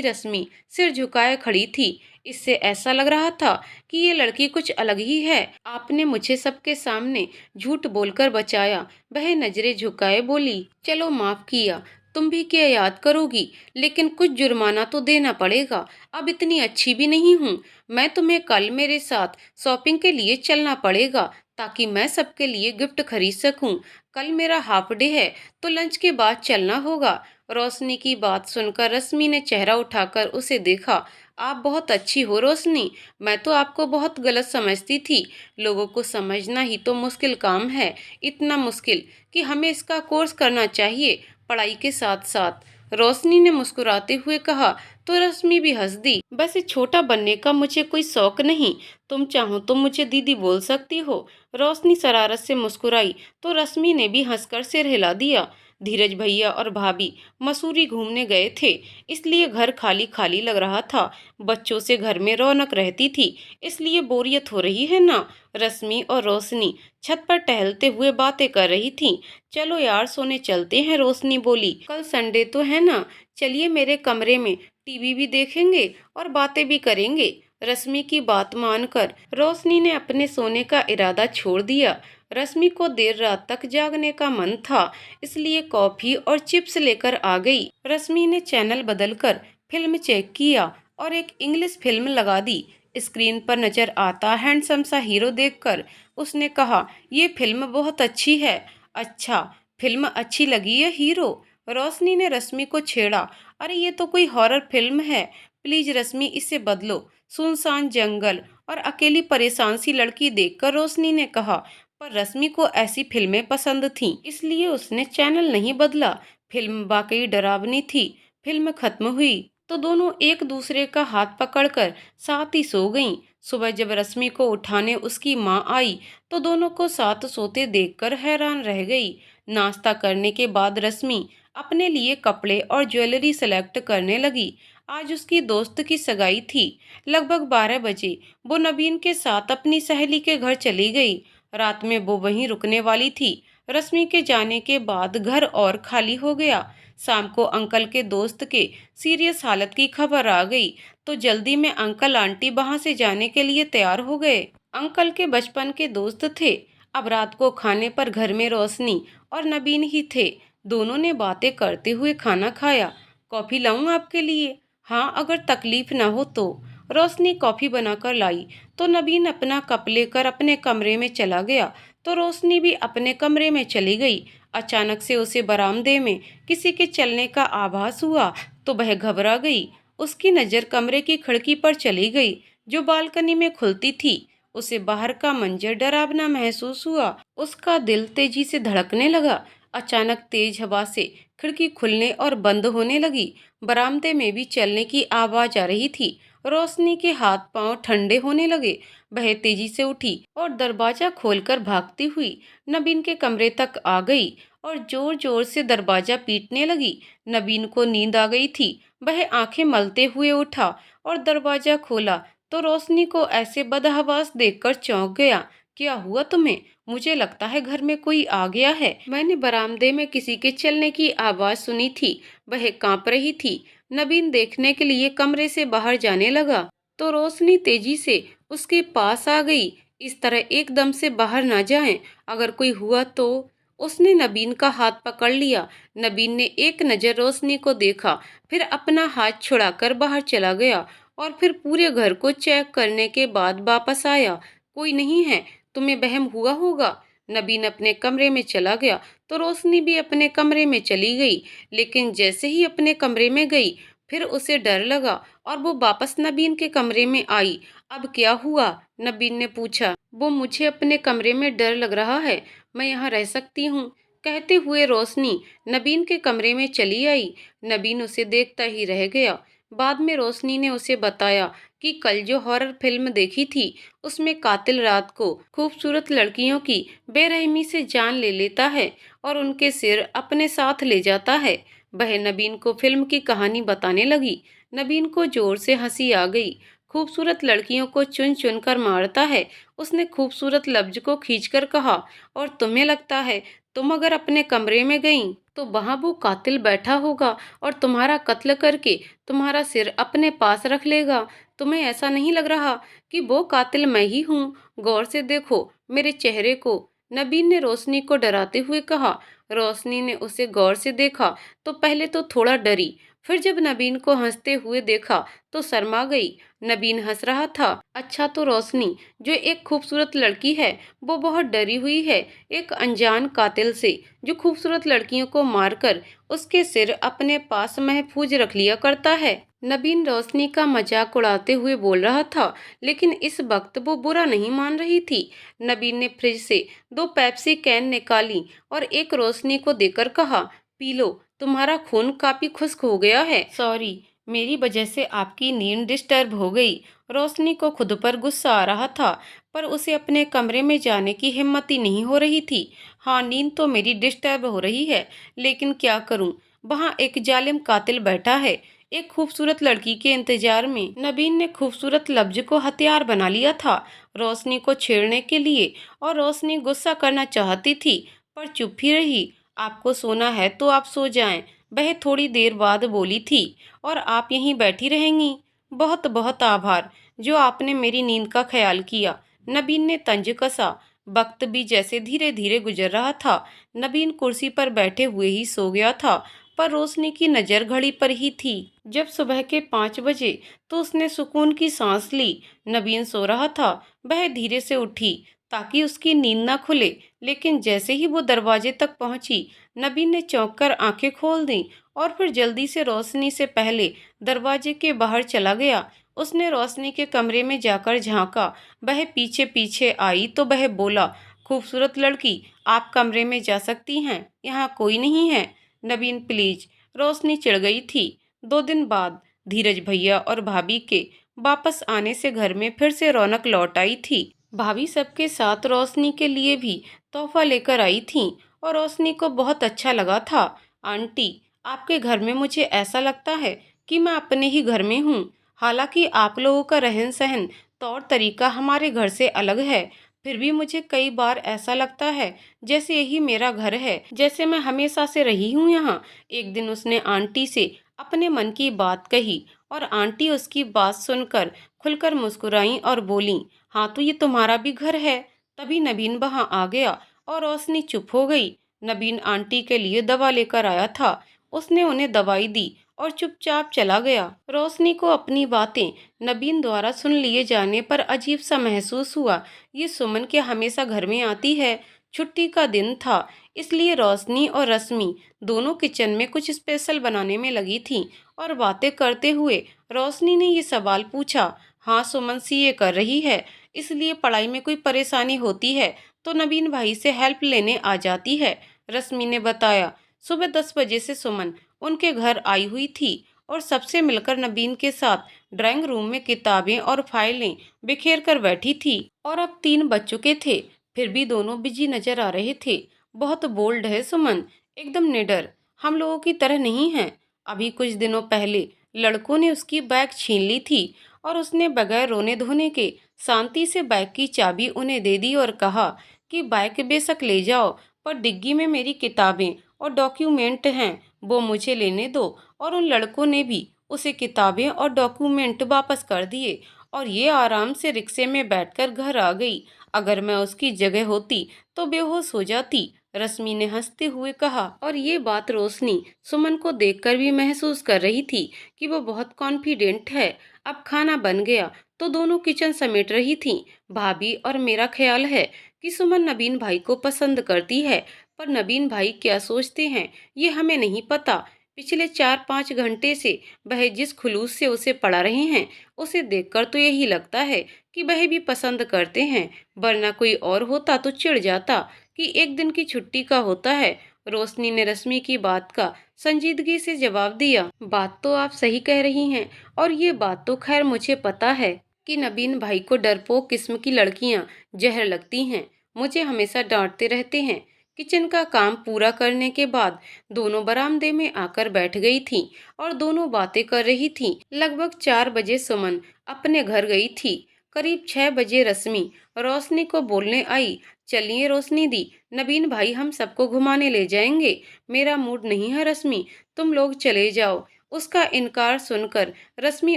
रश्मि सिर झुकाए खड़ी थी। इससे ऐसा लग रहा था कि ये लड़की कुछ अलग ही है। आपने मुझे सबके सामने झूठ बोलकर बचाया। वह नजरें झुकाए बोली, चलो माफ किया, तुम भी क्या याद करोगी, लेकिन कुछ जुर्माना तो देना पड़ेगा। अब इतनी अच्छी भी नहीं हूँ। मैं तुम्हें कल मेरे साथ शॉपिंग के लिए चलना पड़ेगा ताकि मैं सबके लिए गिफ्ट खरीद सकूं। कल मेरा हाफ डे है तो लंच के बाद चलना होगा। रोशनी की बात सुनकर रश्मि ने चेहरा उठाकर उसे देखा। आप बहुत अच्छी हो रोशनी, मैं तो आपको बहुत गलत समझती थी। लोगों को समझना ही तो मुश्किल काम है, इतना मुश्किल कि हमें इसका कोर्स करना चाहिए पढ़ाई के साथ साथ। रोशनी ने मुस्कुराते हुए कहा तो रश्मि भी हंस दी। बस छोटा बनने का मुझे कोई शौक नहीं, तुम चाहो तो मुझे दीदी बोल सकती हो। रोशनी शरारत से मुस्कुराई तो रश्मि ने भी हंसकर सिर हिला दिया। धीरज भैया और भाभी मसूरी घूमने गए थे, इसलिए घर खाली खाली लग रहा था। बच्चों से घर में रौनक रहती थी, इसलिए बोरियत हो रही है ना। रश्मि और रोशनी छत पर टहलते हुए बातें कर रही थीं। चलो यार सोने चलते हैं, रोशनी बोली। कल संडे तो है ना, चलिए मेरे कमरे में टीवी भी देखेंगे और बातें भी करेंगे। रश्मि की बात मानकर रोशनी ने अपने सोने का इरादा छोड़ दिया। रश्मि को देर रात तक जागने का मन था, इसलिए कॉफी और चिप्स लेकर आ गई। रश्मि ने चैनल बदलकर फिल्म चेक किया और एक इंग्लिश फिल्म लगा दी। स्क्रीन पर नजर आता हैंडसम सा हीरो देखकर उसने कहा, ये फिल्म बहुत अच्छी है। अच्छा, फिल्म अच्छी लगी है हीरो? रोशनी ने रश्मि को छेड़ा। अरे ये तो कोई हॉरर फिल्म है, प्लीज रश्मि इसे बदलो। सुनसान जंगल और अकेली परेशान सी लड़की देखकर रोशनी ने कहा। पर रश्मि को ऐसी फिल्में पसंद थीं, इसलिए उसने चैनल नहीं बदला। फिल्म वाकई डरावनी थी। फिल्म खत्म हुई तो दोनों एक दूसरे का हाथ पकड़कर साथ ही सो गईं। सुबह जब रश्मि को उठाने उसकी माँ आई तो दोनों को साथ सोते देखकर हैरान रह गई। नाश्ता करने के बाद रश्मि अपने लिए कपड़े और ज्वेलरी सेलेक्ट करने लगी। आज उसकी दोस्त की सगाई थी। लगभग 12 बजे वो नवीन के साथ अपनी सहेली के घर चली गई। रात में वो वहीं रुकने वाली थी। रश्मि के जाने के बाद घर और खाली हो गया। शाम को अंकल के दोस्त के सीरियस हालत की खबर आ गई तो जल्दी में अंकल आंटी वहां से जाने के लिए तैयार हो गए। अंकल के बचपन के दोस्त थे। अब रात को खाने पर घर में रोशनी और नवीन ही थे। दोनों ने बातें करते हुए खाना खाया। कॉफी लाऊं आपके लिए? हाँ, अगर तकलीफ ना हो तो। रोशनी कॉफी बनाकर लाई तो नवीन अपना कप लेकर अपने कमरे में चला गया तो रोशनी भी अपने कमरे में चली गई। अचानक से उसे बरामदे में किसी के चलने का आभास हुआ तो वह घबरा गई। उसकी नज़र कमरे की खिड़की पर चली गई जो बालकनी में खुलती थी। उसे बाहर का मंजर डरावना महसूस हुआ। उसका दिल तेजी से धड़कने लगा। अचानक तेज हवा से खिड़की खुलने और बंद होने लगी। बरामदे में भी चलने की आवाज आ रही थी। रोशनी के हाथ पांव ठंडे होने लगे। वह तेजी से उठी और दरवाजा खोलकर भागती हुई नवीन के कमरे तक आ गई और जोर जोर से दरवाजा पीटने लगी। नवीन को नींद आ गई थी। वह आंखें मलते हुए उठा और दरवाजा खोला तो रोशनी को ऐसे बदहवास देखकर चौंक गया। क्या हुआ तुम्हें? मुझे लगता है घर में कोई आ गया है। मैंने बरामदे में किसी के चलने की आवाज सुनी थी। वह कांप रही थी। नवीन देखने के लिए कमरे से बाहर जाने लगा तो रोशनी तेजी से उसके पास आ गई। इस तरह एकदम से बाहर ना जाएं, अगर कोई हुआ तो। उसने नवीन का हाथ पकड़ लिया। नवीन ने एक नजर रोशनी को देखा, फिर अपना हाथ छुड़ाकर बाहर चला गया और फिर पूरे घर को चेक करने के बाद वापस आया। कोई नहीं है, तुम्हें वहम हुआ होगा। नवीन अपने कमरे में चला गया तो रोशनी भी अपने कमरे में चली गई। लेकिन जैसे ही अपने कमरे में गई फिर उसे डर लगा और वो वापस नवीन के कमरे में आई। अब क्या हुआ? नवीन ने पूछा। वो मुझे अपने कमरे में डर लग रहा है, मैं यहाँ रह सकती हूँ, कहते हुए रोशनी नवीन के कमरे में चली आई। नवीन उसे देखता ही रह गया। बाद में रोशनी ने उसे बताया कि कल जो हॉरर फिल्म देखी थी उसमें कातिल रात को खूबसूरत लड़कियों की बेरहमी से जान ले लेता है और उनके सिर अपने साथ ले जाता है। वह नबीन को फिल्म की कहानी बताने लगी। नबीन को जोर से हंसी आ गई। खूबसूरत लड़कियों को चुन चुन कर मारता है। उसने खूबसूरत लफ्ज को खींचकर कहा, और तुम्हें लगता है तुम अगर अपने कमरे में गईं तो वहां वो कातिल बैठा होगा और तुम्हारा कत्ल करके तुम्हारा सिर अपने पास रख लेगा? तुम्हें ऐसा नहीं लग रहा कि वो कातिल मैं ही हूँ? गौर से देखो मेरे चेहरे को। नबीन ने रोशनी को डराते हुए कहा। रोशनी ने उसे गौर से देखा तो पहले तो थोड़ा डरी, फिर जब नबीन को हंसते हुए देखा तो शर्मा गई। नबीन हंस रहा था। अच्छा, तो रोशनी जो एक खूबसूरत लड़की है वो बहुत डरी हुई है एक अनजान कातिल से, जो खूबसूरत लड़कियों को मारकर उसके सिर अपने पास महफूज रख लिया करता है। नबीन रोशनी का मजाक उड़ाते हुए बोल रहा था, लेकिन इस वक्त वो बुरा नहीं मान रही थी। नबीन ने फ्रिज से 2 पेप्सी कैन निकाली और एक रोशनी को देकर कहा, पी लो, तुम्हारा खून काफी खुश्क हो गया है। सॉरी, मेरी वजह से आपकी नींद डिस्टर्ब हो गई। रोशनी को खुद पर गुस्सा आ रहा था, पर उसे अपने कमरे में जाने की हिम्मत ही नहीं हो रही थी। हाँ, नींद तो मेरी डिस्टर्ब हो रही है, लेकिन क्या करूं? वहाँ एक जालिम कातिल बैठा है एक खूबसूरत लड़की के इंतजार में। नबीन ने खूबसूरत लफ्ज को हथियार बना लिया था रोशनी को छेड़ने के लिए, और रोशनी गुस्सा करना चाहती थी पर चुप ही रही। आपको सोना है तो आप सो जाएं, वह थोड़ी देर बाद बोली थी। और आप यहीं बैठी रहेंगी? बहुत बहुत आभार जो आपने मेरी नींद का ख्याल किया। नबीन ने तंज कसा। वक्त भी जैसे धीरे धीरे गुजर रहा था। नबीन कुर्सी पर बैठे हुए ही सो गया था, पर रोशनी की नजर घड़ी पर ही थी। जब सुबह के 5 बजे तो उसने सुकून की सांस ली। नबीन सो रहा था। वह धीरे से उठी ताकि उसकी नींद न खुले, लेकिन जैसे ही वो दरवाजे तक पहुंची, नबीन ने चौंक कर आंखें खोल दी और फिर जल्दी से रोशनी से पहले दरवाजे के बाहर चला गया। उसने रोशनी के कमरे में जाकर झांका। वह पीछे पीछे आई तो वह बोला, खूबसूरत लड़की, आप कमरे में जा सकती हैं, यहाँ कोई नहीं है। नबीन प्लीज। रोशनी चिढ़ गई थी। 2 दिन बाद धीरज भैया और भाभी के वापस आने से घर में फिर से रौनक लौट आई थी। भाभी सबके साथ रोशनी के लिए भी तोहफा लेकर आई थी और रोशनी को बहुत अच्छा लगा था। आंटी, आपके घर में मुझे ऐसा लगता है कि मैं अपने ही घर में हूँ। हालांकि आप लोगों का रहन सहन तौर तरीका हमारे घर से अलग है, फिर भी मुझे कई बार ऐसा लगता है जैसे यही मेरा घर है, जैसे मैं हमेशा से रही हूँ यहाँ। एक दिन उसने आंटी से अपने मन की बात कही और आंटी उसकी बात सुनकर खुलकर मुस्कुराई और बोली, हाँ तो ये तुम्हारा भी घर है। तभी नबीन वहां आ गया और रोशनी चुप हो गई। नबीन आंटी के लिए दवा लेकर आया था। उसने उन्हें दवाई दी और चुपचाप चला गया। रोशनी को अपनी बातें नबीन द्वारा सुन लिए जाने पर अजीब सा महसूस हुआ। ये सुमन क्या हमेशा घर में आती है? छुट्टी का दिन था, इसलिए रोशनी और रश्मि दोनों किचन में कुछ स्पेशल बनाने में लगी थीं और बातें करते हुए रोशनी ने ये सवाल पूछा, हाँ सुमन सीए कर रही है, इसलिए पढ़ाई में कोई परेशानी होती है तो नबीन भाई से हेल्प लेने आ जाती है। रश्मि ने बताया, सुबह 10 बजे से सुमन उनके घर आई हुई थी और सबसे मिलकर नबीन के साथ ड्राइंग रूम में किताबें और फाइलें बिखेर कर बैठी थी। और अब 3 बज चुके थे, फिर भी दोनों बिजी नजर आ रहे थे। बहुत बोल्ड है सुमन, एकदम निडर, हम लोगों की तरह नहीं है। अभी कुछ दिनों पहले लड़कों ने उसकी बैग छीन ली थी और उसने बगैर रोने धोने के शांति से बैग की चाबी उन्हें दे दी और कहा कि बैग बेशक ले जाओ, पर डिग्गी में मेरी किताबें और डॉक्यूमेंट हैं, वो मुझे लेने दो। और उन लड़कों ने भी उसे किताबें और डॉक्यूमेंट वापस कर दिए और ये आराम से रिक्शे में बैठकर घर आ गई। अगर मैं उसकी जगह होती तो बेहोश हो जाती, रश्मि ने हंसते हुए कहा। और ये बात रोशनी सुमन को देखकर भी महसूस कर रही थी कि वो बहुत कॉन्फिडेंट है। अब खाना बन गया तो दोनों किचन समेट रही थीं। भाभी और मेरा ख्याल है कि सुमन नबीन भाई को पसंद करती है, पर नबीन भाई क्या सोचते हैं ये हमें नहीं पता। पिछले 4-5 घंटे से वह जिस खुलूस से उसे पढ़ा रहे हैं, उसे देखकर तो यही लगता है कि वह भी पसंद करते हैं, वरना कोई और होता तो चिढ़ जाता कि एक दिन की छुट्टी का होता है। रोशनी ने रश्मि की बात का संजीदगी से जवाब दिया, बात तो आप सही कह रही हैं, और ये बात तो खैर मुझे पता है कि नबीन भाई को डरपोक किस्म की लड़कियां जहर लगती हैं। मुझे हमेशा डांटते रहते हैं किचन का काम पूरा करने के बाद दोनों बरामदे में आकर बैठ गई थीं और दोनों बातें कर रही थीं। लगभग 4 बजे सुमन अपने घर गई थी। करीब 6 बजे रश्मि रोशनी को बोलने आई, चलिए रोशनी दी, नवीन भाई हम सबको घुमाने ले जाएंगे। मेरा मूड नहीं है रश्मि, तुम लोग चले जाओ। उसका इनकार सुनकर रश्मि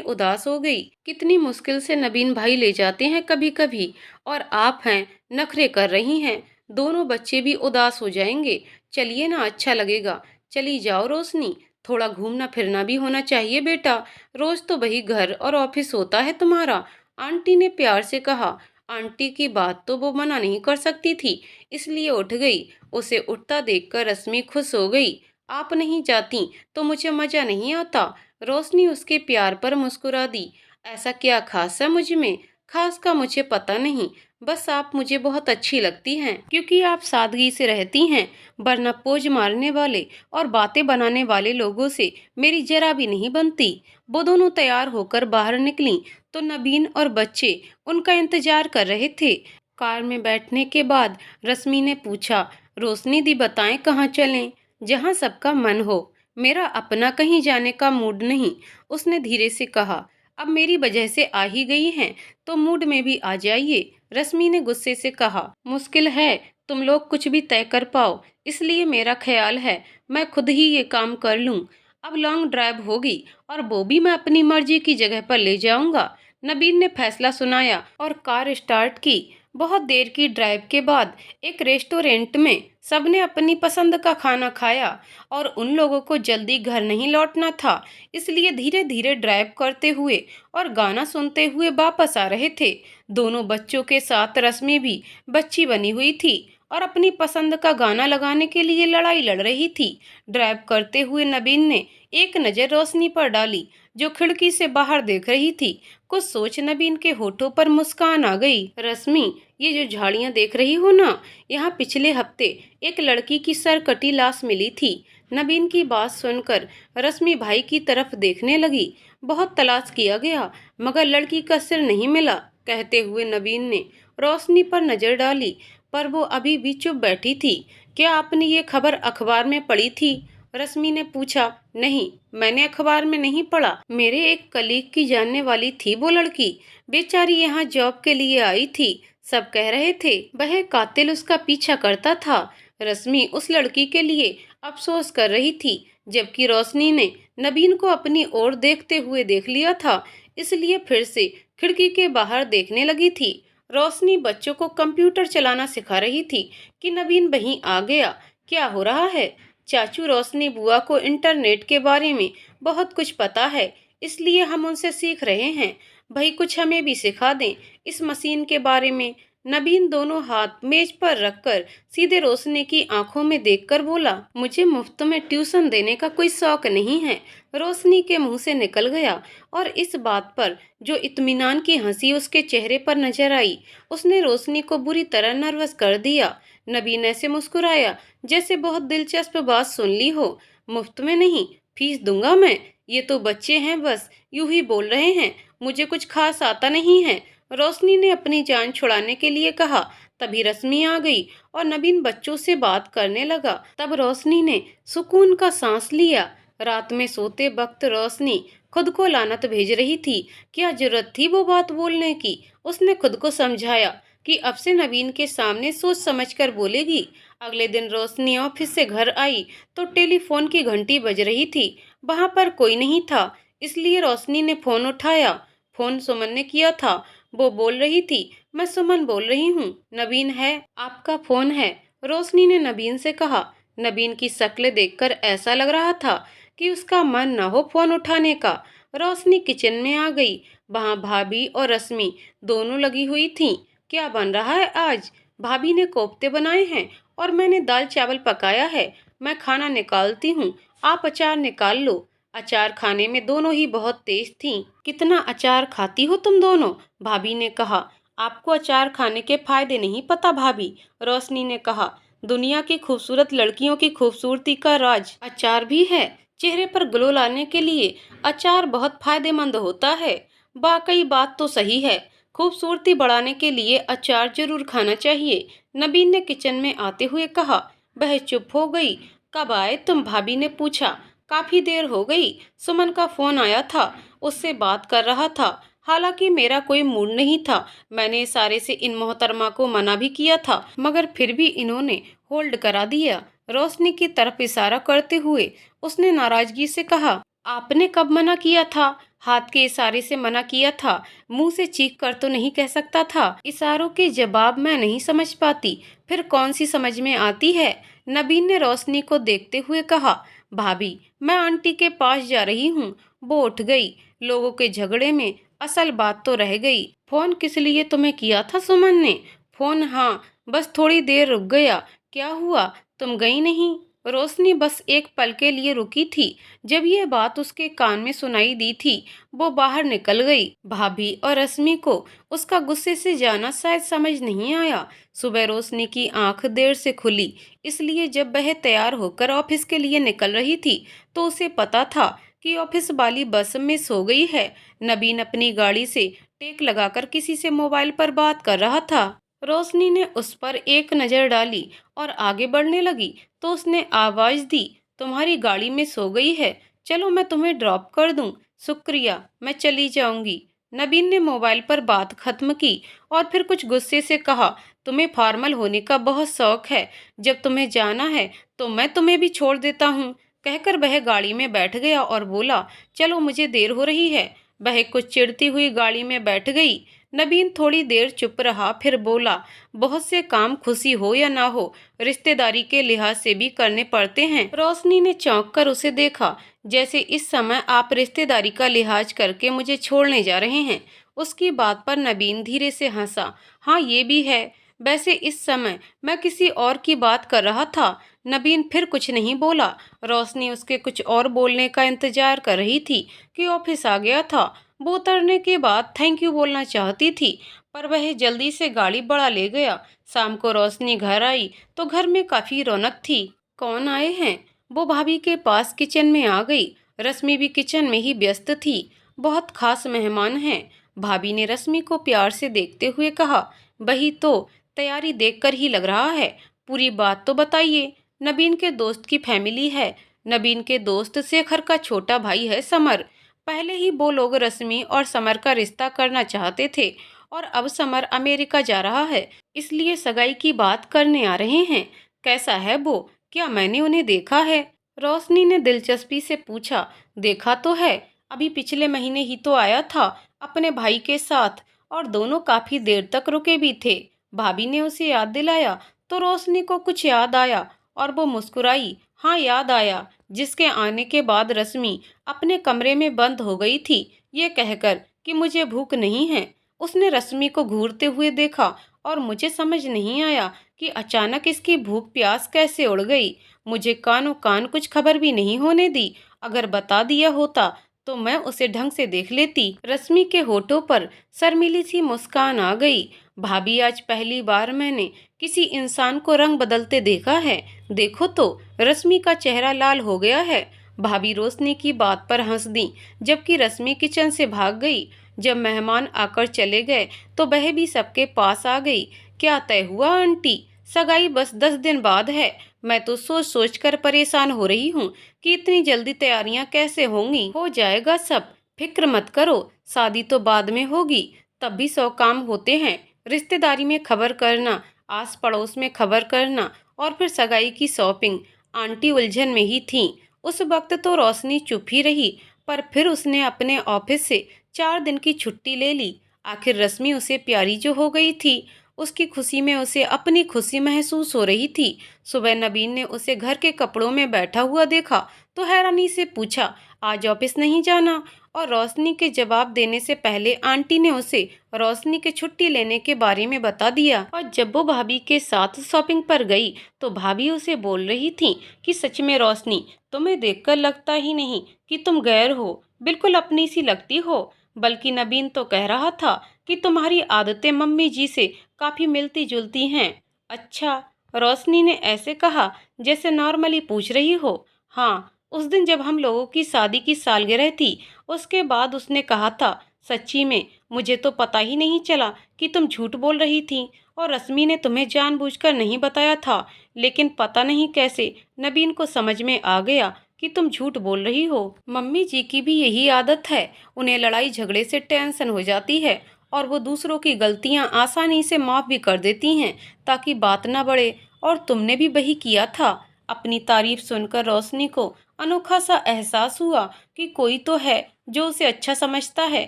उदास हो गई। कितनी मुश्किल से नवीन भाई ले जाते हैं कभी कभी, और आप हैं नखरे कर रही हैं। दोनों बच्चे भी उदास हो जाएंगे। चलिए ना, अच्छा लगेगा। चली जाओ रोशनी, थोड़ा घूमना फिरना भी होना चाहिए बेटा। रोज तो वही घर और ऑफिस होता है तुम्हारा, आंटी ने प्यार से कहा। आंटी की बात तो वो मना नहीं कर सकती थी, इसलिए उठ गई। उसे उठता देखकर रश्मि खुश हो गई। आप नहीं जाती तो मुझे मजा नहीं आता। रोशनी उसके प्यार पर मुस्कुरा दी। ऐसा क्या खास है मुझ में? खास का मुझे पता नहीं, बस आप मुझे बहुत अच्छी लगती हैं, क्योंकि आप सादगी से रहती हैं। वरना पोज मारने वाले और बातें बनाने वाले लोगों से मेरी जरा भी नहीं बनती। वो दोनों तैयार होकर बाहर निकलीं तो नबीन और बच्चे उनका इंतजार कर रहे थे। कार में बैठने के बाद रश्मि ने पूछा, रोशनी दी बताएं कहाँ चलें? जहाँ सबका मन हो। मेरा अपना कहीं जाने का मूड नहीं, उसने धीरे से कहा। अब मेरी वजह से आ ही गई हैं तो मूड में भी आ जाइए, रश्मि ने गुस्से से कहा। मुश्किल है तुम लोग कुछ भी तय कर पाओ, इसलिए मेरा ख्याल है मैं खुद ही ये काम कर लूं। अब लॉन्ग ड्राइव होगी और वो भी मैं अपनी मर्जी की जगह पर ले जाऊंगा। नबीन ने फैसला सुनाया और कार स्टार्ट की। बहुत देर की ड्राइव के बाद एक रेस्टोरेंट में सबने अपनी पसंद का खाना खाया और उन लोगों को जल्दी घर नहीं लौटना था, इसलिए धीरे धीरे ड्राइव करते हुए और गाना सुनते हुए वापस आ रहे थे। दोनों बच्चों के साथ रश्मि भी बच्ची बनी हुई थी और अपनी पसंद का गाना लगाने के लिए लड़ाई लड़ रही थी। ड्राइव करते हुए नबीन ने एक नज़र रोशनी पर डाली, जो खिड़की से बाहर देख रही थी। कुछ सोच नबीन के होठों पर मुस्कान आ गई। रश्मि, ये जो झाड़ियाँ देख रही हो ना, यहाँ पिछले हफ्ते एक लड़की की सर कटी लाश मिली थी। नबीन की बात सुनकर रश्मि भाई की तरफ देखने लगी। बहुत तलाश किया गया मगर लड़की का सिर नहीं मिला, कहते हुए नबीन ने रोशनी पर नजर डाली, पर वो अभी भी चुप बैठी थी। क्या आपने ये खबर अखबार में पढ़ी थी? रश्मि ने पूछा। नहीं, मैंने अखबार में नहीं पढ़ा। मेरे एक कलीग की जानने वाली थी वो लड़की, बेचारी यहाँ जॉब के लिए आई थी। सब कह रहे थे वह कातिल उसका पीछा करता था। रश्मि उस लड़की के लिए अफसोस कर रही थी, जबकि रोशनी ने नबीन को अपनी ओर देखते हुए देख लिया था, इसलिए फिर से खिड़की के बाहर देखने लगी थी। रोशनी बच्चों को कंप्यूटर चलाना सिखा रही थी कि नबीन वहीं आ गया। क्या हो रहा है? चाचू, रोशनी बुआ को इंटरनेट के बारे में बहुत कुछ पता है, इसलिए हम उनसे सीख रहे हैं। भाई कुछ हमें भी सिखा दें इस मशीन के बारे में। नबीन दोनों हाथ मेज पर रखकर सीधे रोशनी की आंखों में देखकर बोला, मुझे मुफ्त में ट्यूशन देने का कोई शौक नहीं है। रोशनी के मुंह से निकल गया और इस बात पर जो इत्मीनान की हंसी उसके चेहरे पर नजर आई, उसने रोशनी को बुरी तरह नर्वस कर दिया। नबीन ऐसे मुस्कुराया जैसे बहुत दिलचस्प बात सुन ली हो। मुफ्त में नहीं, फीस दूंगा मैं। ये तो बच्चे हैं, बस यूं ही बोल रहे हैं, मुझे कुछ खास आता नहीं है, रोशनी ने अपनी जान छुड़ाने के लिए कहा। तभी रश्मि आ गई और नबीन बच्चों से बात करने लगा। तब रोशनी ने सुकून का सांस लिया। रात में सोते वक्त रोशनी खुद को लानत भेज रही थी। क्या जरूरत थी वो बात बोलने की? उसने खुद को समझाया कि अब से नबीन के सामने सोच समझकर बोलेगी। अगले दिन रोशनी ऑफिस से घर आई तो टेलीफोन की घंटी बज रही थी। वहां पर कोई नहीं था, इसलिए रोशनी ने फोन उठाया। फोन सुमन ने किया था। वो बोल रही थी, मैं सुमन बोल रही हूँ। नबीन है? आपका फोन है, रोशनी ने नबीन से कहा। नबीन की शक्ल देखकर ऐसा लग रहा था कि उसका मन न हो फोन उठाने का। रोशनी किचन में आ गई। वहाँ भाभी और रश्मि दोनों लगी हुई थीं। क्या बन रहा है आज? भाभी ने कोफ्ते बनाए हैं और मैंने दाल चावल पकाया है। मैं खाना निकालती हूँ, आप अचार निकाल लो। अचार खाने में दोनों ही बहुत तेज थीं। कितना अचार खाती हो तुम दोनों? भाभी ने कहा। आपको अचार खाने के फायदे नहीं पता भाभी, रोशनी ने कहा। दुनिया की खूबसूरत लड़कियों की खूबसूरती का राज अचार भी है। चेहरे पर ग्लो लाने के लिए अचार बहुत फायदेमंद होता है। वाकई बात तो सही है, खूबसूरती बढ़ाने के लिए अचार जरूर खाना चाहिए, नबीन ने किचन में आते हुए कहा। वह चुप हो गई। कब आए तुम? भाभी ने पूछा। काफी देर हो गई, सुमन का फोन आया था, उससे बात कर रहा था। हालांकि मेरा कोई मूड नहीं था। मैंने इशारे से इन मोहतरमा को मना भी किया था, मगर फिर भी इन्होंने होल्ड करा दिया। रोशनी की तरफ इशारा करते हुए उसने नाराजगी से कहा, आपने कब मना किया था? हाथ के इशारे से मना किया था, मुंह से चीख कर तो नहीं कह सकता था। इशारों के जवाब मैं नहीं समझ पाती, फिर कौन सी समझ में आती है? नबीन ने रोशनी को देखते हुए कहा, भाभी मैं आंटी के पास जा रही हूँ। वो उठ गई। लोगों के झगड़े में असल बात तो रह गई। फोन किस लिए तुम्हें किया था सुमन ने? फोन, हाँ, बस थोड़ी देर रुक गया। क्या हुआ, तुम गई नहीं? रोशनी बस एक पल के लिए रुकी थी। जब ये बात उसके कान में सुनाई दी थी, वो बाहर निकल गई। भाभी और रश्मि को उसका गुस्से से जाना शायद समझ नहीं आया। सुबह रोशनी की आंख देर से खुली, इसलिए जब वह तैयार होकर ऑफिस के लिए निकल रही थी तो उसे पता था कि ऑफिस वाली बस में सो गई है। नबीन अपनी गाड़ी से टेक लगाकर किसी से मोबाइल पर बात कर रहा था। रोशनी ने उस पर एक नजर डाली और आगे बढ़ने लगी तो उसने आवाज दी, तुम्हारी गाड़ी में सो गई है, चलो मैं तुम्हें ड्रॉप कर दूं। शुक्रिया, मैं चली जाऊंगी। नबीन ने मोबाइल पर बात खत्म की और फिर कुछ गुस्से से कहा, तुम्हें फॉर्मल होने का बहुत शौक है, जब तुम्हें जाना है तो मैं तुम्हें भी छोड़ देता हूँ। कहकर वह गाड़ी में बैठ गया और बोला, चलो मुझे देर हो रही है। वह कुछ चिढ़ती हुई गाड़ी में बैठ गई। नबीन थोड़ी देर चुप रहा, फिर बोला, बहुत से काम खुशी हो या ना हो रिश्तेदारी के लिहाज से भी करने पड़ते हैं। रोशनी ने चौंक कर उसे देखा, जैसे इस समय आप रिश्तेदारी का लिहाज करके मुझे छोड़ने जा रहे हैं। उसकी बात पर नबीन धीरे से हंसा, हाँ ये भी है, वैसे इस समय मैं किसी और की बात कर रहा था। नबीन फिर कुछ नहीं बोला। रोशनी उसके कुछ और बोलने का इंतजार कर रही थी कि ऑफिस आ गया था। वो उतरने के बाद थैंक यू बोलना चाहती थी, पर वह जल्दी से गाड़ी बढ़ा ले गया। शाम को रोशनी घर आई तो घर में काफी रौनक थी। कौन आए हैं? वो भाभी के पास किचन में आ गई। रश्मि भी किचन में ही व्यस्त थी। बहुत खास मेहमान हैं। भाभी ने रश्मि को प्यार से देखते हुए कहा, वही तो, तैयारी देखकर ही लग रहा है। पूरी बात तो बताइए। नबीन के दोस्त की फैमिली है। नबीन के दोस्त शेखर का छोटा भाई है समर। पहले ही वो लोग रश्मि और समर का रिश्ता करना चाहते थे और अब समर अमेरिका जा रहा है, इसलिए सगाई की बात करने आ रहे हैं। कैसा है वो? क्या मैंने उन्हें देखा है? रोशनी ने दिलचस्पी से पूछा। देखा तो है, अभी पिछले महीने ही तो आया था अपने भाई के साथ, और दोनों काफी देर तक रुके भी थे। भाभी ने उसे याद दिलाया तो रोशनी को कुछ याद आया और वो मुस्कुराई। हाँ याद आया, जिसके आने के बाद रश्मि अपने कमरे में बंद हो गई थी, ये कहकर कि मुझे भूख नहीं है। उसने रश्मि को घूरते हुए देखा और मुझे समझ नहीं आया कि अचानक इसकी भूख प्यास कैसे उड़ गई। मुझे कानो कान कुछ खबर भी नहीं होने दी। अगर बता दिया होता तो मैं उसे ढंग से देख लेती। रश्मि के होठों पर शर्मीली सी मुस्कान आ गई। भाभी, आज पहली बार मैंने किसी इंसान को रंग बदलते देखा है। देखो तो, रश्मि का चेहरा लाल हो गया है। भाभी रोशनी की बात पर हंस दी, जबकि रश्मि किचन से भाग गई। जब मेहमान आकर चले गए तो वह भी सबके पास आ गई। क्या तय हुआ आंटी? सगाई बस 10 दिन बाद है। मैं तो सोच सोच कर परेशान हो रही हूँ कि इतनी जल्दी तैयारियां कैसे होंगी। हो जाएगा सब, फिक्र मत करो। शादी तो बाद में होगी, तब भी 100 काम होते हैं। रिश्तेदारी में खबर करना, आस पड़ोस में खबर करना और फिर सगाई की शॉपिंग। आंटी उलझन में ही थीं। उस वक्त तो रोशनी चुप ही रही, पर फिर उसने अपने ऑफिस से 4 दिन की छुट्टी ले ली। आखिर रश्मि उसे प्यारी जो हो गई थी। उसकी खुशी में उसे अपनी खुशी महसूस हो रही थी। सुबह नबीन ने उसे घर के कपड़ों में बैठा हुआ देखा तो हैरानी से पूछा, आज ऑफिस नहीं जाना? और रोशनी के जवाब देने से पहले आंटी ने उसे रोशनी के छुट्टी लेने के बारे में बता दिया। और जब वो भाभी के साथ शॉपिंग पर गई तो भाभी उसे बोल रही थी कि सच में रोशनी, तुम्हें देखकर लगता ही नहीं कि तुम गैर हो, बिल्कुल अपनी सी लगती हो। बल्कि नबीन तो कह रहा था कि तुम्हारी आदतें मम्मी जी से काफी मिलती जुलती हैं। अच्छा, रोशनी ने ऐसे कहा जैसे नॉर्मली पूछ रही हो। हाँ, उस दिन जब हम लोगों की शादी की सालगिरह थी, उसके बाद उसने कहा था सच्ची में मुझे तो पता ही नहीं चला कि तुम झूठ बोल रही थी, और रश्मि ने तुम्हें जानबूझकर नहीं बताया था, लेकिन पता नहीं कैसे नबीन को समझ में आ गया कि तुम झूठ बोल रही हो। मम्मी जी की भी यही आदत है, उन्हें लड़ाई झगड़े से टेंशन हो जाती है और वो दूसरों की गलतियां आसानी से माफ भी कर देती हैं ताकि बात ना बढ़े, और तुमने भी वही किया था। अपनी तारीफ सुनकर रोशनी को अनोखा सा एहसास हुआ कि कोई तो है जो उसे अच्छा समझता है।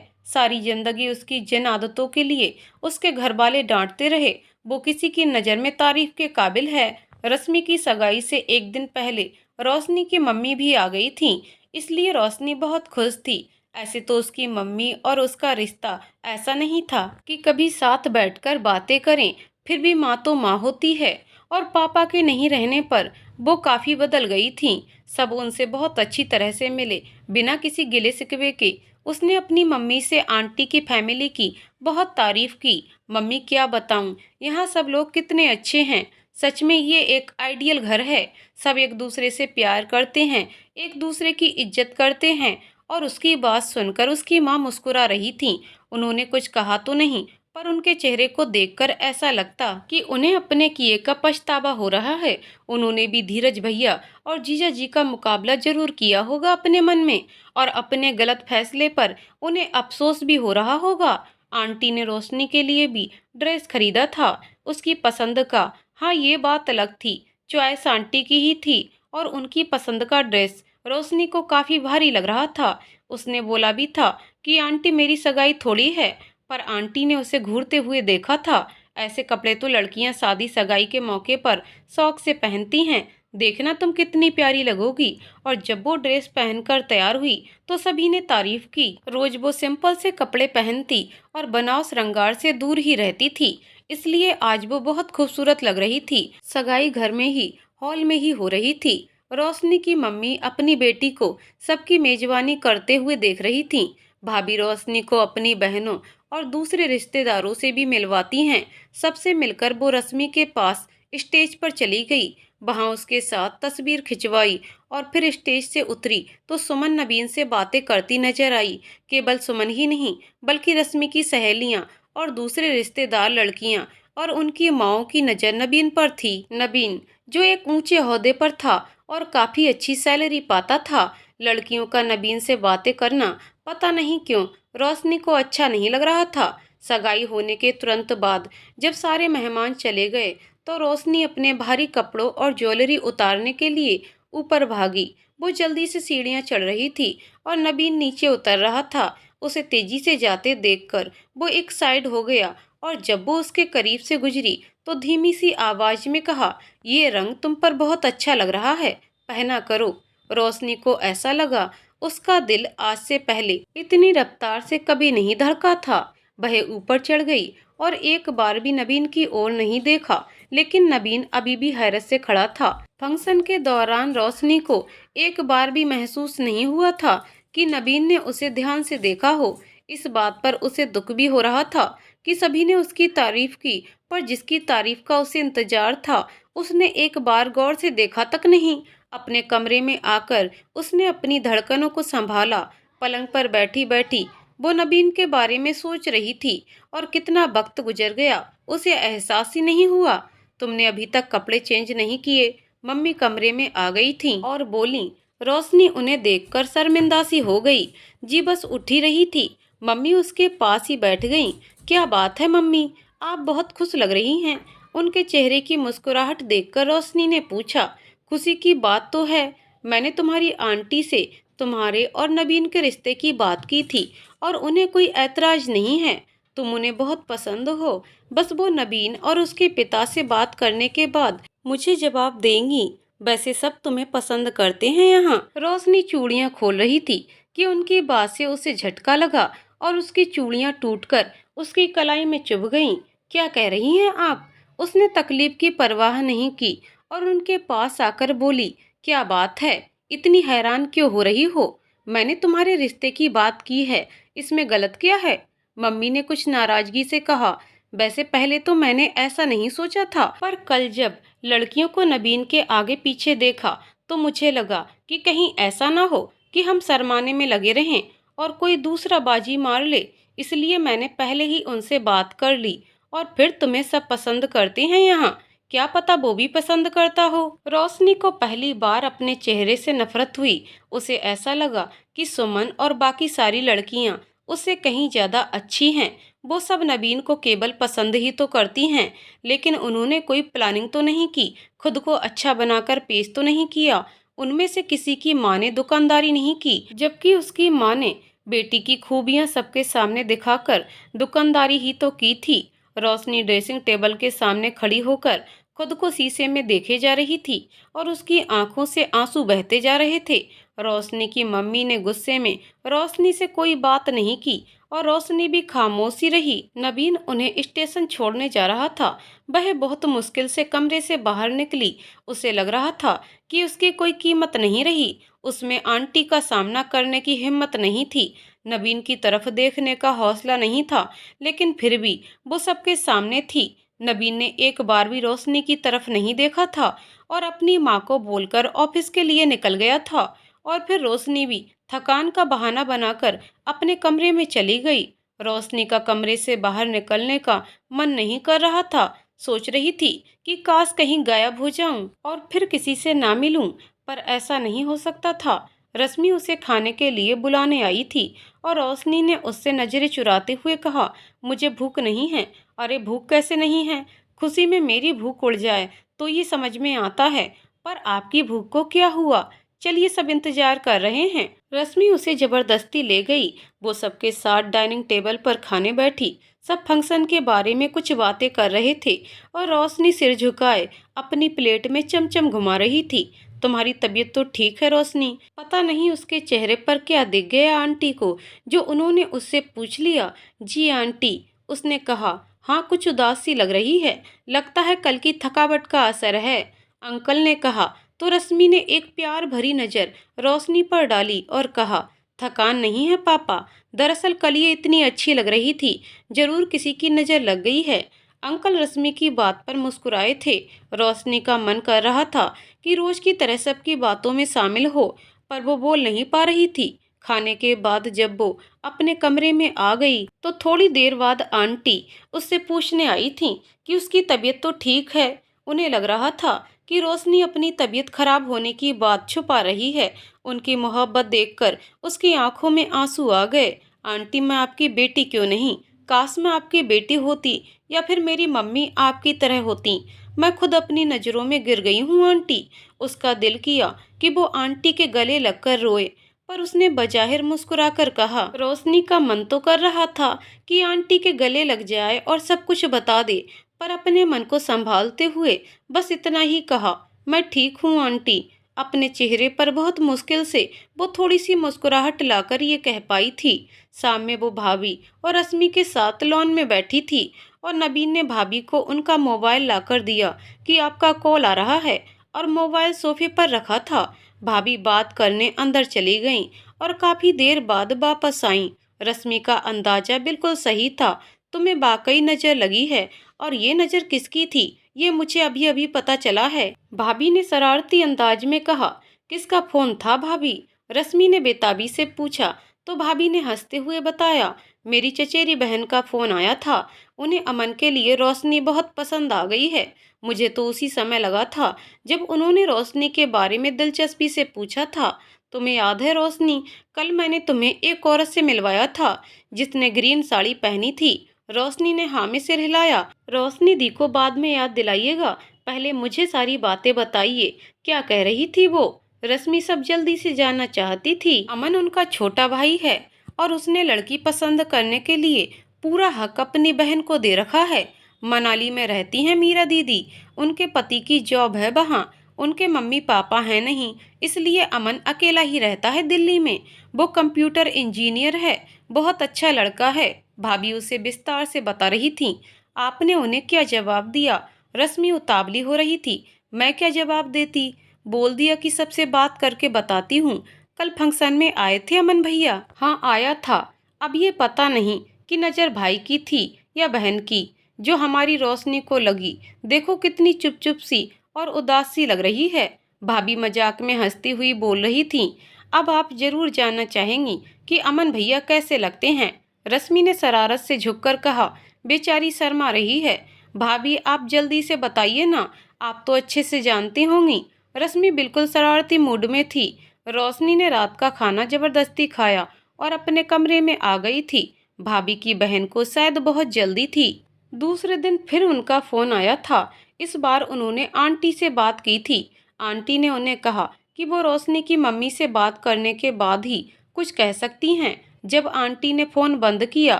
सारी जिंदगी उसकी जिन आदतों के लिए उसके घर वाले डांटते रहे, वो किसी की नज़र में तारीफ के काबिल है। रश्मि की सगाई से एक दिन पहले रोशनी की मम्मी भी आ गई थी, इसलिए रोशनी बहुत खुश थी। ऐसे तो उसकी मम्मी और उसका रिश्ता ऐसा नहीं था कि कभी साथ बैठकर बातें करें, फिर भी माँ तो माँ होती है। और पापा के नहीं रहने पर वो काफ़ी बदल गई थी। सब उनसे बहुत अच्छी तरह से मिले, बिना किसी गिले शिकवे के। उसने अपनी मम्मी से आंटी की फैमिली की बहुत तारीफ की। मम्मी क्या बताऊं, यहाँ सब लोग कितने अच्छे हैं। सच में ये एक आइडियल घर है। सब एक दूसरे से प्यार करते हैं, एक दूसरे की इज्जत करते हैं। और उसकी बात सुनकर उसकी माँ मुस्कुरा रही थी। उन्होंने कुछ कहा तो नहीं, पर उनके चेहरे को देखकर ऐसा लगता कि उन्हें अपने किए का पछतावा हो रहा है। उन्होंने भी धीरज भैया और जीजा जी का मुकाबला जरूर किया होगा अपने मन में, और अपने गलत फैसले पर उन्हें अफसोस भी हो रहा होगा। आंटी ने रोशनी के लिए भी ड्रेस खरीदा था, उसकी पसंद का। हाँ, ये बात अलग थी, चॉइस आंटी की ही थी, और उनकी पसंद का ड्रेस रोशनी को काफी भारी लग रहा था। उसने बोला भी था कि आंटी मेरी सगाई थोड़ी है, पर आंटी ने उसे घूरते हुए देखा था। ऐसे कपड़े तो लड़कियां शादी सगाई के मौके पर शौक से पहनती हैं। देखना तुम कितनी प्यारी लगोगी। और जब वो ड्रेस पहनकर तैयार हुई तो सभी ने तारीफ की। रोज वो सिंपल से कपड़े पहनती और बनाव श्रृंगार से दूर ही रहती थी, इसलिए आज वो बहुत खूबसूरत लग रही थी। सगाई घर में ही, हॉल में ही हो रही थी। रोशनी की मम्मी अपनी बेटी को सबकी मेजबानी करते हुए देख रही थी। भाभी रोशनी को अपनी बहनों और दूसरे रिश्तेदारों से भी मिलवाती हैं। सबसे मिलकर वो रश्मि के पास स्टेज पर चली गई, वहां उसके साथ तस्वीर खिंचवाई, और फिर स्टेज से उतरी तो सुमन नबीन से बातें करती नजर आई। केवल सुमन ही नहीं, बल्कि रश्मि की सहेलियां और दूसरे रिश्तेदार लड़कियां और उनकी माओं की नजर नबीन पर थी। नबीन, जो एक ऊंचे ओहदे पर था और काफी अच्छी सैलरी पाता था। लड़कियों का नबीन से बातें करना पता नहीं क्यों रोशनी को अच्छा नहीं लग रहा था। सगाई होने के तुरंत बाद जब सारे मेहमान चले गए तो रोशनी अपने भारी कपड़ों और ज्वेलरी उतारने के लिए ऊपर भागी। वो जल्दी से सीढ़ियां चढ़ रही थी और नबीन नीचे उतर रहा था। उसे तेजी से जाते देखकर वो एक साइड हो गया, और जब वो उसके करीब से गुजरी तो धीमी सी आवाज में कहा, ये रंग तुम पर बहुत अच्छा लग रहा है, पहना करो। रोशनी को ऐसा लगा उसका दिल आज से पहले इतनी रफ्तार से कभी नहीं धड़का था। वह ऊपर चढ़ गई और एक बार भी नबीन की ओर नहीं देखा, लेकिन नबीन अभी भी हैरत से खड़ा था। फंक्शन के दौरान रोशनी को एक बार भी महसूस नहीं हुआ था कि नबीन ने उसे ध्यान से देखा हो। इस बात पर उसे दुख भी हो रहा था कि सभी ने उसकी तारीफ की, पर जिसकी तारीफ का उसे इंतजार था उसने एक बार गौर से देखा तक नहीं। अपने कमरे में आकर उसने अपनी धड़कनों को संभाला। पलंग पर बैठी बैठी वो नबीन के बारे में सोच रही थी, और कितना वक्त गुजर गया उसे एहसास ही नहीं हुआ। तुमने अभी तक कपड़े चेंज नहीं किए? मम्मी कमरे में आ गई थी और बोली। रोशनी उन्हें देखकर शर्मिंदा सी हो गई। जी बस उठ ही रही थी। मम्मी उसके पास ही बैठ गईं। क्या बात है मम्मी, आप बहुत खुश लग रही हैं। उनके चेहरे की मुस्कुराहट देखकर रोशनी ने पूछा। खुशी की बात तो है, मैंने तुम्हारी आंटी से तुम्हारे और नबीन के रिश्ते की बात की थी, और उन्हें कोई ऐतराज नहीं है। तुम उन्हें बहुत पसंद हो। बस वो नबीन और उसके पिता से बात करने के बाद मुझे जवाब देंगी। वैसे सब तुम्हें पसंद करते हैं यहाँ। रोशनी चूड़ियाँ खोल रही थी कि उनकी बात से उसे झटका लगा और उसकी चूड़ियाँ टूटकर उसकी कलाई में चुभ गईं। क्या कह रही हैं आप? उसने तकलीफ की परवाह नहीं की और उनके पास आकर बोली, क्या बात है, इतनी हैरान क्यों हो रही हो? मैंने तुम्हारे रिश्ते की बात की है, इसमें गलत क्या है? मम्मी ने कुछ नाराजगी से कहा। वैसे पहले तो मैंने ऐसा नहीं सोचा था, पर कल जब लड़कियों को नबीन के आगे पीछे देखा तो मुझे लगा कि कहीं ऐसा ना हो कि हम शर्माने में लगे रहें और कोई दूसरा बाजी मार ले। इसलिए मैंने पहले ही उनसे बात कर ली। और फिर तुम्हें सब पसंद करते हैं यहाँ, क्या पता वो भी पसंद करता हो। रोशनी को पहली बार अपने चेहरे से नफरत हुई। उसे ऐसा लगा कि सुमन और बाकी सारी लड़कियां उससे कहीं ज्यादा अच्छी हैं। वो सब नबीन को केवल पसंद ही तो करती हैं, लेकिन उन्होंने कोई प्लानिंग तो नहीं की, खुद को अच्छा बनाकर पेश तो नहीं किया। उनमें से किसी की माँ ने दुकानदारी नहीं की, जबकि उसकी माँ ने बेटी की खूबियां सबके सामने दिखाकर दुकानदारी ही तो की थी। रोशनी ड्रेसिंग टेबल के सामने खड़ी होकर खुद को शीशे में देखे जा रही थी और उसकी आंखों से आंसू बहते जा रहे थे। रोशनी की मम्मी ने गुस्से में रोशनी से कोई बात नहीं की और रोशनी भी खामोशी रही। नबीन उन्हें स्टेशन छोड़ने जा रहा था। वह बहुत मुश्किल से कमरे से बाहर निकली। उसे लग रहा था कि उसकी कोई कीमत नहीं रही। उसमें आंटी का सामना करने की हिम्मत नहीं थी, नबीन की तरफ देखने का हौसला नहीं था, लेकिन फिर भी वो सबके सामने थी। नबीन ने एक बार भी रोशनी की तरफ नहीं देखा था और अपनी माँ को बोलकर ऑफिस के लिए निकल गया था। और फिर रोशनी भी थकान का बहाना बनाकर अपने कमरे में चली गई। रोशनी का कमरे से बाहर निकलने का मन नहीं कर रहा था। सोच रही थी कि काश कहीं गायब हो जाऊं और फिर किसी से ना मिलूं, पर ऐसा नहीं हो सकता था। रश्मि उसे खाने के लिए बुलाने आई थी और रोशनी ने उससे नजरें चुराते हुए कहा, मुझे भूख नहीं है। अरे भूख कैसे नहीं है? खुशी में मेरी भूख उड़ जाए तो ये समझ में आता है, पर आपकी भूख को क्या हुआ? चलिए सब इंतजार कर रहे हैं। रश्मि उसे जबरदस्ती ले गई। वो सबके साथ डाइनिंग टेबल पर खाने बैठी। सब फंक्शन के बारे में कुछ बातें कर रहे थे और रोशनी सिर झुकाए अपनी प्लेट में चमचम घुमा रही थी। तुम्हारी तबीयत तो ठीक है रोशनी? पता नहीं उसके चेहरे पर क्या दिख गया आंटी को, जो उन्होंने उससे पूछ लिया। जी आंटी, उसने कहा। हाँ, कुछ उदास सी लग रही है, लगता है कल की थकावट का असर है, अंकल ने कहा। तो रश्मि ने एक प्यार भरी नज़र रोशनी पर डाली और कहा, थकान नहीं है पापा, दरअसल कल ये इतनी अच्छी लग रही थी, जरूर किसी की नज़र लग गई है। अंकल रश्मि की बात पर मुस्कुराए थे। रोशनी का मन कर रहा था कि रोज की तरह सबकी बातों में शामिल हो, पर वो बोल नहीं पा रही थी। खाने के बाद जब वो अपने कमरे में आ गई तो थोड़ी देर बाद आंटी उससे पूछने आई थी कि उसकी तबीयत तो ठीक है। उन्हें लग रहा था कि रोशनी अपनी तबीयत खराब होने की बात छुपा रही है। उनकी मोहब्बत देखकर उसकी आंखों में आंसू आ गए। आंटी, मैं आपकी बेटी क्यों नहीं? काश मैं आपकी बेटी होती या फिर मेरी मम्मी आपकी तरह होती। मैं खुद अपनी नज़रों में गिर गई हूँ आंटी। उसका दिल किया कि वो आंटी के गले लगकर रोए, पर उसने बजाहिर मुस्कुराकर कहा। रोशनी का मन तो कर रहा था कि आंटी के गले लग जाए और सब कुछ बता दे, पर अपने मन को संभालते हुए बस इतना ही कहा, मैं ठीक हूँ आंटी। अपने चेहरे पर बहुत मुश्किल से वो थोड़ी सी मुस्कुराहट लाकर ये कह पाई थी। सामने वो भाभी और रश्मि के साथ लॉन में बैठी थी और नबीन ने भाभी को उनका मोबाइल लाकर दिया कि आपका कॉल आ रहा है, और मोबाइल सोफे पर रखा था। भाभी बात करने अंदर चली गईं और काफी देर बाद वापस आईं। रश्मि का अंदाजा बिल्कुल सही था। तुम्हें वाकई नजर लगी है, और ये नजर किसकी थी ये मुझे अभी अभी पता चला है, भाभी ने शरारती अंदाज में कहा। किसका फोन था भाभी? रश्मि ने बेताबी से पूछा। तो भाभी ने हंसते हुए बताया, मेरी चचेरी बहन का फोन आया था। उन्हें अमन के लिए रोशनी बहुत पसंद आ गई है। मुझे तो उसी समय लगा था जब उन्होंने रोशनी के बारे में दिलचस्पी से पूछा था। तुम्हें याद है रोशनी, कल मैंने तुम्हें एक औरत से मिलवाया था जिसने ग्रीन साड़ी पहनी थी। रोशनी ने हाँ में सिर हिलाया। रोशनी दी को बाद में याद दिलाइएगा, पहले मुझे सारी बातें बताइए, क्या कह रही थी वो? रश्मि सब जल्दी से जानना चाहती थी। अमन उनका छोटा भाई है और उसने लड़की पसंद करने के लिए पूरा हक अपनी बहन को दे रखा है। मनाली में रहती हैं मीरा दीदी, उनके पति की जॉब है वहाँ। उनके मम्मी पापा हैं नहीं, इसलिए अमन अकेला ही रहता है दिल्ली में। वो कंप्यूटर इंजीनियर है, बहुत अच्छा लड़का है। भाभी उसे विस्तार से बता रही थी। आपने उन्हें क्या जवाब दिया? रश्मि उतावली हो रही थी। मैं क्या जवाब देती? बोल दिया कि सबसे बात करके बताती हूँ। कल फंक्शन में आए थे अमन भैया? हाँ आया था। अब ये पता नहीं कि नज़र भाई की थी या बहन की जो हमारी रोशनी को लगी। देखो कितनी चुप चुप सी और उदास सी लग रही है। भाभी मजाक में हंसती हुई बोल रही थी। अब आप जरूर जानना चाहेंगी कि अमन भैया कैसे लगते हैं? रश्मि ने शरारत से झुककर कहा। बेचारी शर्मा रही है। भाभी आप जल्दी से बताइए ना, आप तो अच्छे से जानती होंगी। रश्मि बिल्कुल शरारती मूड में थी। रोशनी ने रात का खाना जबरदस्ती खाया और अपने कमरे में आ गई थी। भाभी की बहन को शायद बहुत जल्दी थी। दूसरे दिन फिर उनका फोन आया था। इस बार उन्होंने आंटी से बात की थी। आंटी ने उन्हें कहा कि वो रोशनी की मम्मी से बात करने के बाद ही कुछ कह सकती हैं। जब आंटी ने फोन बंद किया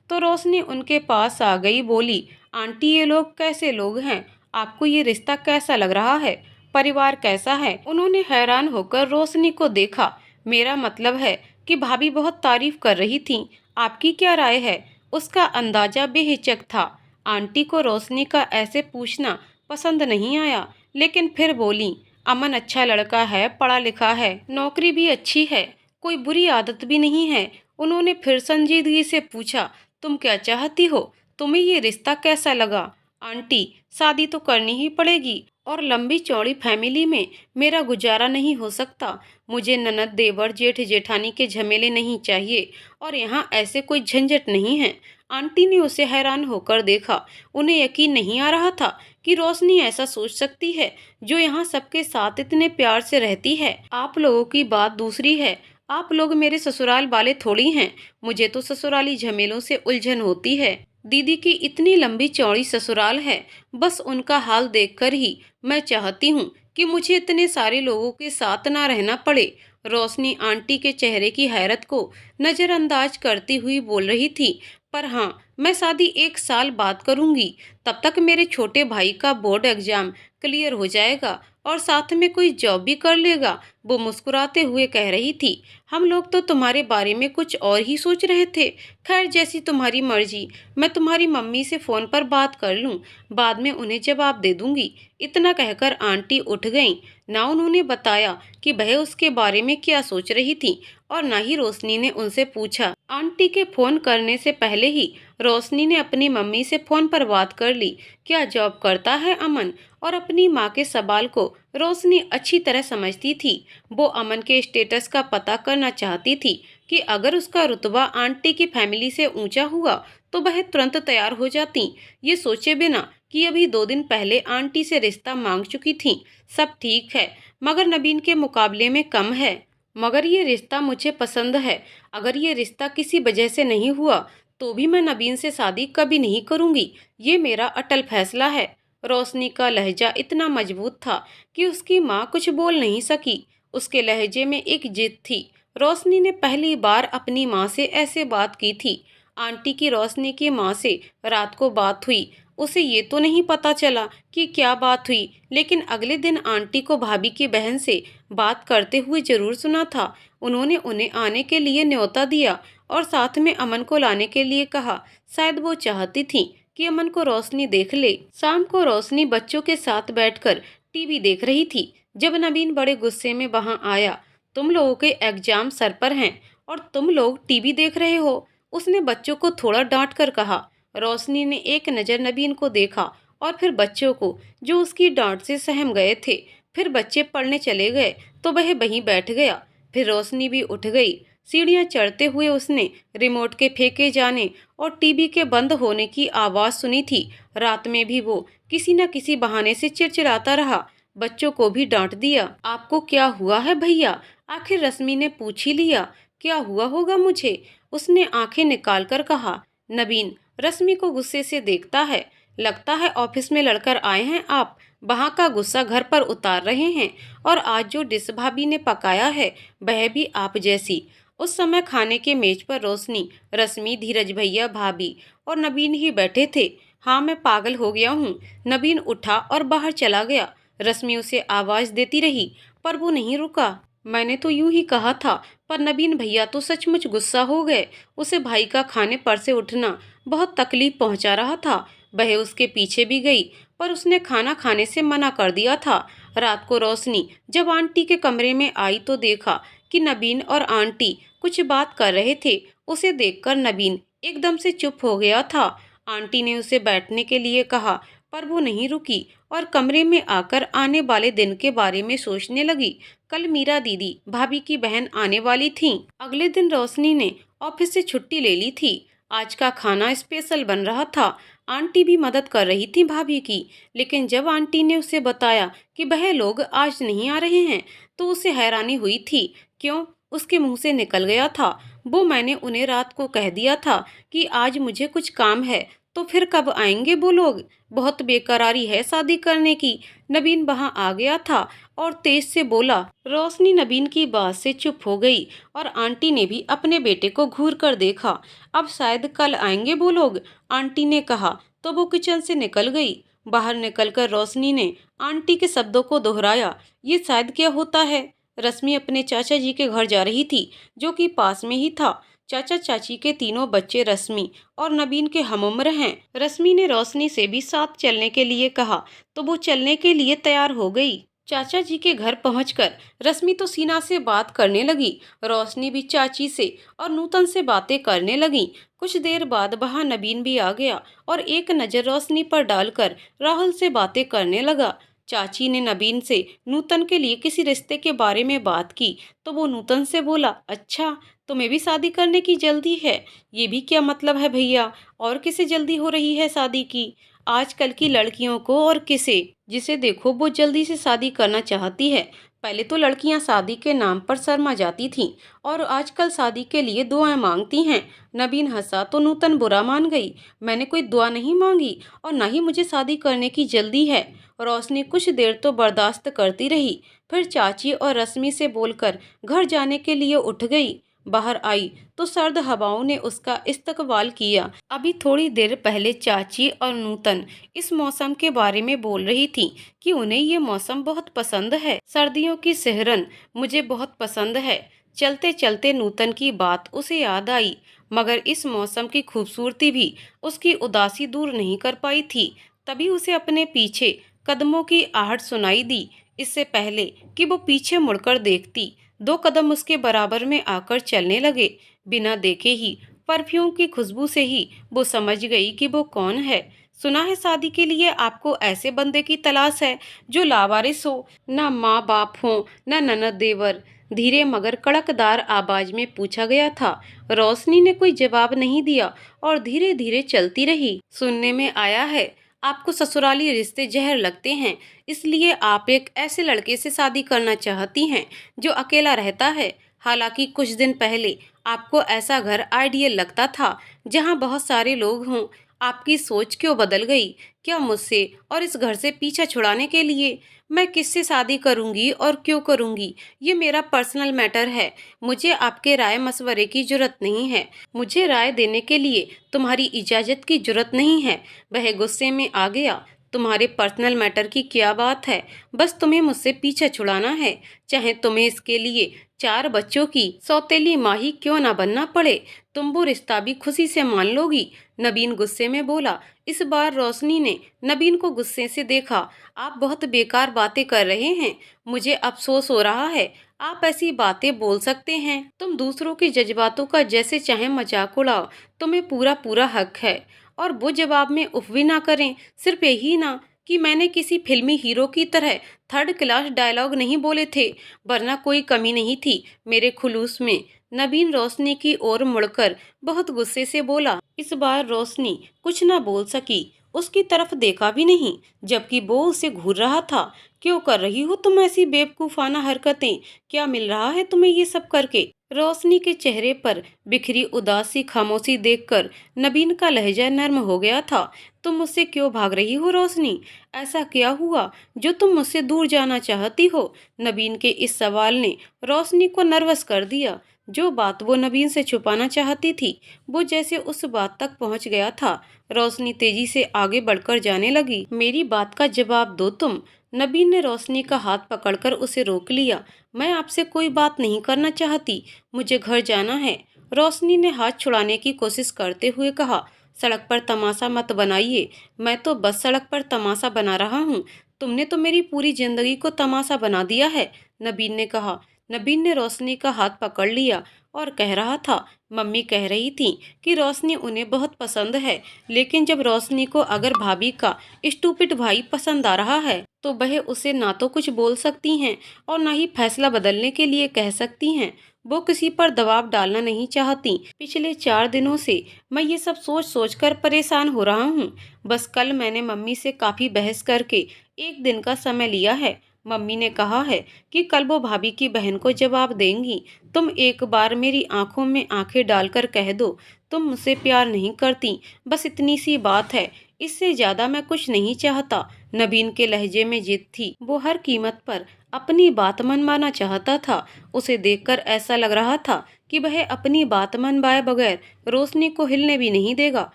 तो रोशनी उनके पास आ गई, बोली, आंटी ये लोग कैसे लोग हैं? आपको ये रिश्ता कैसा लग रहा है? परिवार कैसा है? उन्होंने हैरान होकर रोशनी को देखा। मेरा मतलब है कि भाभी बहुत तारीफ कर रही थी। आपकी क्या राय है? उसका अंदाजा बेहिचक था। आंटी को रोशनी का ऐसे पूछना पसंद नहीं आया, लेकिन फिर बोली, अमन अच्छा लड़का है, पढ़ा लिखा है, नौकरी भी अच्छी है, कोई बुरी आदत भी नहीं है। उन्होंने फिर संजीदगी से पूछा, तुम क्या चाहती हो? तुम्हें ये रिश्ता कैसा लगा? आंटी, शादी तो करनी ही पड़ेगी और लंबी चौड़ी फैमिली में मेरा गुजारा नहीं हो सकता। मुझे ननद, देवर, जेठ जेठानी के झमेले नहीं चाहिए और यहाँ ऐसे कोई झंझट नहीं है। आंटी ने उसे हैरान होकर देखा। उन्हें यकीन नहीं आ रहा था कि रोशनी ऐसा सोच सकती है, जो यहाँ सबके साथ इतने प्यार से रहती है। आप लोगों की बात दूसरी है। आप लोग मेरे ससुराल वाले थोड़ी हैं। मुझे तो ससुराली झमेलों से उलझन होती है। दीदी की इतनी लंबी चौड़ी ससुराल है, बस उनका हाल देखकर ही मैं चाहती हूँ कि मुझे इतने सारे लोगों के साथ ना रहना पड़े। रोशनी आंटी के चेहरे की हैरत को नजरअंदाज करती हुई बोल रही थी। पर हाँ, मैं शादी 1 साल बाद करूंगी। तब तक मेरे छोटे भाई का बोर्ड एग्जाम क्लियर हो जाएगा और साथ में कोई जॉब भी कर लेगा। वो मुस्कुराते हुए कह रही थी। हम लोग तो तुम्हारे बारे में कुछ और ही सोच रहे थे। खैर, जैसी तुम्हारी मर्जी। मैं तुम्हारी मम्मी से फोन पर बात कर लूं, बाद में उन्हें जवाब दे दूंगी। इतना कहकर आंटी उठ गईं। ना उन्होंने बताया कि वह उसके बारे में क्या सोच रही थी और ना ही रोशनी ने उनसे पूछा। आंटी के फोन करने से पहले ही रोशनी ने अपनी मम्मी से फोन पर बात कर ली। क्या जॉब करता है अमन? और अपनी माँ के सवाल को रोशनी अच्छी तरह समझती थी। वो अमन के स्टेटस का पता करना चाहती थी कि अगर उसका रुतबा आंटी की फैमिली से ऊंचा हुआ तो वह तुरंत तैयार हो जाती, ये सोचे बिना कि अभी 2 दिन पहले आंटी से रिश्ता मांग चुकी थी। सब ठीक है, मगर नबीन के मुकाबले में कम है। मगर ये रिश्ता मुझे पसंद है। अगर ये रिश्ता किसी वजह से नहीं हुआ तो भी मैं नबीन से शादी कभी नहीं करूंगी। ये मेरा अटल फैसला है। रोशनी का लहजा इतना मजबूत था कि उसकी माँ कुछ बोल नहीं सकी। उसके लहजे में एक जिद थी। रोशनी ने पहली बार अपनी माँ से ऐसे बात की थी। आंटी की रोशनी की माँ से रात को बात हुई। उसे ये तो नहीं पता चला कि क्या बात हुई, लेकिन अगले दिन आंटी को भाभी की बहन से बात करते हुए जरूर सुना था। उन्होंने उन्हें आने के लिए न्योता दिया और साथ में अमन को लाने के लिए कहा। शायद वो चाहती थी कि अमन को रोशनी देख ले। शाम को रोशनी बच्चों के साथ बैठकर टीवी देख रही थी जब नवीन बड़े गुस्से में वहां आया। तुम लोगों के एग्जाम सर पर हैं और तुम लोग टीवी देख रहे हो, उसने बच्चों को थोड़ा डांट कर कहा। रोशनी ने एक नज़र नवीन को देखा और फिर बच्चों को, जो उसकी डांट से सहम गए थे। फिर बच्चे पढ़ने चले गए तो वह वहीं बैठ गया। फिर रोशनी भी उठ गई। सीढ़ियां चढ़ते हुए उसने रिमोट के फेंके जाने और टीवी के बंद होने की आवाज़ सुनी थी। रात में भी वो किसी न किसी बहाने से चिड़चिड़ाता रहा। बच्चों को भी डांट दिया। आपको क्या हुआ है भैया? आखिर रश्मि ने पूछ ही लिया। क्या हुआ होगा मुझे? उसने आंखें निकाल कर कहा। नवीन रश्मि को गुस्से से देखता है। लगता है ऑफिस में लड़कर आए हैं आप, वहाँ का गुस्सा घर पर उतार रहे हैं। और आज जो डिश भाभी ने पकाया है वह भी आप जैसी। उस समय खाने के मेज पर रोशनी, रश्मि, धीरज भैया, भाभी और नवीन ही बैठे थे। हाँ, मैं पागल हो गया हूँ। नवीन उठा और बाहर चला गया। रश्मि उसे आवाज देती रही पर वो नहीं रुका। मैंने तो यूं ही कहा था, पर नवीन भैया तो सचमुच गुस्सा हो गए। उसे भाई का खाने पर से उठना बहुत तकलीफ पहुंचा रहा था। वह उसके पीछे भी गई पर उसने खाना खाने से मना कर दिया था। रात को रोशनी जब आंटी के कमरे में आई तो देखा कि नवीन और आंटी कुछ बात कर रहे थे। उसे देखकर नवीन एकदम से चुप हो गया था। आंटी ने उसे बैठने के लिए कहा पर वो नहीं रुकी और कमरे में आकर आने वाले दिन के बारे में सोचने लगी। कल मीरा दीदी, भाभी की बहन, आने वाली थीं। अगले दिन रोशनी ने ऑफिस से छुट्टी ले ली थी। आज का खाना स्पेशल बन रहा था। आंटी भी मदद कर रही थी भाभी की। लेकिन जब आंटी ने उसे बताया कि वह लोग आज नहीं आ रहे हैं, तो उसे हैरानी हुई थी। क्यों? उसके मुंह से निकल गया था, वो मैंने उन्हें रात को कह दिया था कि आज मुझे कुछ काम है, तो फिर कब आएंगे वो लोग? बहुत बेकरारी है शादी करने की। नबीन वहां आ गया था और तेज से बोला। रोशनी नबीन की बात से चुप हो गई और आंटी ने भी अपने बेटे को घूर कर देखा। अब शायद कल आएंगे वो लोग, आंटी ने कहा तो वो किचन से निकल गई। बाहर निकलकर रोशनी ने आंटी के शब्दों को दोहराया। ये शायद क्या होता है? रश्मि अपने चाचा जी के घर जा रही थी, जो कि पास में ही था। चाचा चाची के तीनों बच्चे रश्मि और नबीन के हमउम्र हैं। रश्मि ने रोशनी से भी साथ चलने के लिए कहा, तो वो चलने के लिए तैयार हो गई। चाचा जी के घर पहुंचकर रश्मि तो सीना से बात करने लगी। रोशनी भी चाची से और नूतन से बातें करने लगी। कुछ देर बाद वहां नबीन भी आ गया और एक नज़र रोशनी पर डालकर राहुल से बातें करने लगा। चाची ने नबीन से नूतन के लिए किसी रिश्ते के बारे में बात की, तो वो नूतन से बोला, अच्छा तुम्हें भी शादी करने की जल्दी है? ये भी क्या मतलब है भैया? और किसे जल्दी हो रही है शादी की? आजकल की लड़कियों को, और किसे जिसे देखो वो जल्दी से शादी करना चाहती है। पहले तो लड़कियां शादी के नाम पर शर्मा जाती थीं और आजकल शादी के लिए दुआएं मांगती हैं। नबीन हंसा तो नूतन बुरा मान गई। मैंने कोई दुआ नहीं मांगी और न ही मुझे शादी करने की जल्दी है। रोशनी कुछ देर तो बर्दाश्त करती रही, फिर चाची और रश्मि से बोलकर घर जाने के लिए उठ गई। बाहर आई तो सर्द हवाओं ने उसका इस्तकबाल किया। अभी थोड़ी देर पहले चाची और नूतन इस मौसम के बारे में बोल रही थी कि उन्हें ये मौसम बहुत पसंद है। सर्दियों की सिहरन मुझे बहुत पसंद है। चलते चलते नूतन की बात उसे याद आई, मगर इस मौसम की खूबसूरती भी उसकी उदासी दूर नहीं कर पाई थी। तभी उसे अपने पीछे कदमों की आहट सुनाई दी। इससे पहले कि वो पीछे मुड़कर देखती, 2 कदम उसके बराबर में आकर चलने लगे। बिना देखे ही, परफ्यूम की खुशबू से ही वो समझ गई कि वो कौन है। सुना है शादी के लिए आपको ऐसे बंदे की तलाश है जो लावारिस हो, न माँ बाप हो, न ननद देवर। धीरे मगर कड़कदार आवाज में पूछा गया था। रोशनी ने कोई जवाब नहीं दिया और धीरे धीरे चलती रही। सुनने में आया है आपको ससुराली रिश्ते जहर लगते हैं, इसलिए आप एक ऐसे लड़के से शादी करना चाहती हैं जो अकेला रहता है। हालांकि कुछ दिन पहले आपको ऐसा घर आइडियल लगता था जहां बहुत सारे लोग हों। आपकी सोच क्यों बदल गई? क्या मुझसे और इस घर से पीछा छुड़ाने के लिए? मैं किससे शादी करूंगी और क्यों करूंगी, ये मेरा पर्सनल मैटर है। मुझे आपके राय मशवरे की जरूरत नहीं है। मुझे राय देने के लिए तुम्हारी इजाजत की जरूरत नहीं है। वह गुस्से में आ गया। तुम्हारे पर्सनल मैटर की क्या बात है? बस तुम्हें मुझसे पीछा छुड़ाना है, चाहे तुम्हें इसके लिए 4 बच्चों की सौतेली माँ ही क्यों ना बनना पड़े। तुम वो रिश्ता भी खुशी से मान लोगी? नबीन गुस्से में बोला। इस बार रोशनी ने नबीन को गुस्से से देखा। आप बहुत बेकार बातें कर रहे हैं। मुझे अफसोस हो रहा है आप ऐसी बातें बोल सकते हैं। तुम दूसरों के जज्बातों का जैसे चाहे मजाक उड़ाओ, तुम्हें पूरा पूरा हक है। और वो जवाब में उफ भी ना करें। सिर्फ यही ना कि मैंने किसी फिल्मी हीरो की तरह 3rd क्लास डायलॉग नहीं बोले थे, वरना कोई कमी नहीं थी मेरे खुलूस में। नबीन रोशनी की ओर मुड़कर बहुत गुस्से से बोला। इस बार रोशनी कुछ ना बोल सकी, उसकी तरफ देखा भी नहीं, जबकि वो उसे घूर रहा था। क्यों कर रही हो तुम ऐसी बेवकूफाना हरकतें? क्या मिल रहा है तुम्हें ये सब करके? रोशनी के चेहरे पर बिखरी उदासी खामोशी देखकर नबीन का लहजा नर्म हो गया था। तुम मुझसे क्यों भाग रही हो रोशनी? ऐसा क्या हुआ जो तुम मुझसे दूर जाना चाहती हो? नबीन के इस सवाल ने रोशनी को नर्वस कर दिया। जो बात वो नबीन से छुपाना चाहती थी, वो जैसे उस बात तक पहुंच गया था। रोशनी तेजी से आगे बढ़कर जाने लगी। मेरी बात का जवाब दो तुम। नबीन ने रोशनी का हाथ पकड़कर उसे रोक लिया। मैं आपसे कोई बात नहीं करना चाहती, मुझे घर जाना है। रोशनी ने हाथ छुड़ाने की कोशिश करते हुए कहा। सड़क पर तमाशा मत बनाइए, मैं तो बस सड़क पर तमाशा बना रहा हूँ। तुमने तो मेरी पूरी जिंदगी को तमाशा बना दिया है, नबीन ने कहा। नबीन ने रोशनी का हाथ पकड़ लिया और कह रहा था, मम्मी कह रही थी कि रोशनी उन्हें बहुत पसंद है, लेकिन जब रोशनी को अगर भाभी का स्टूपिड भाई पसंद आ रहा है तो वह उसे ना तो कुछ बोल सकती हैं और ना ही फैसला बदलने के लिए कह सकती हैं। वो किसी पर दबाव डालना नहीं चाहती। पिछले 4 दिनों से मैं ये सब सोच सोच कर परेशान हो रहा हूँ। बस कल मैंने मम्मी से काफ़ी बहस करके एक दिन का समय लिया है। मम्मी ने कहा है कि कल वो भाभी की बहन को जवाब देंगी। तुम एक बार मेरी आंखों में आंखें डालकर कह दो, तुम मुझसे प्यार नहीं करती। बस इतनी सी बात है, इससे ज्यादा मैं कुछ नहीं चाहता। नबीन के लहजे में जिद थी। वो हर कीमत पर अपनी बात मनवाना चाहता था। उसे देखकर ऐसा लग रहा था कि वह अपनी बात मनवाए बगैर रोशनी को हिलने भी नहीं देगा।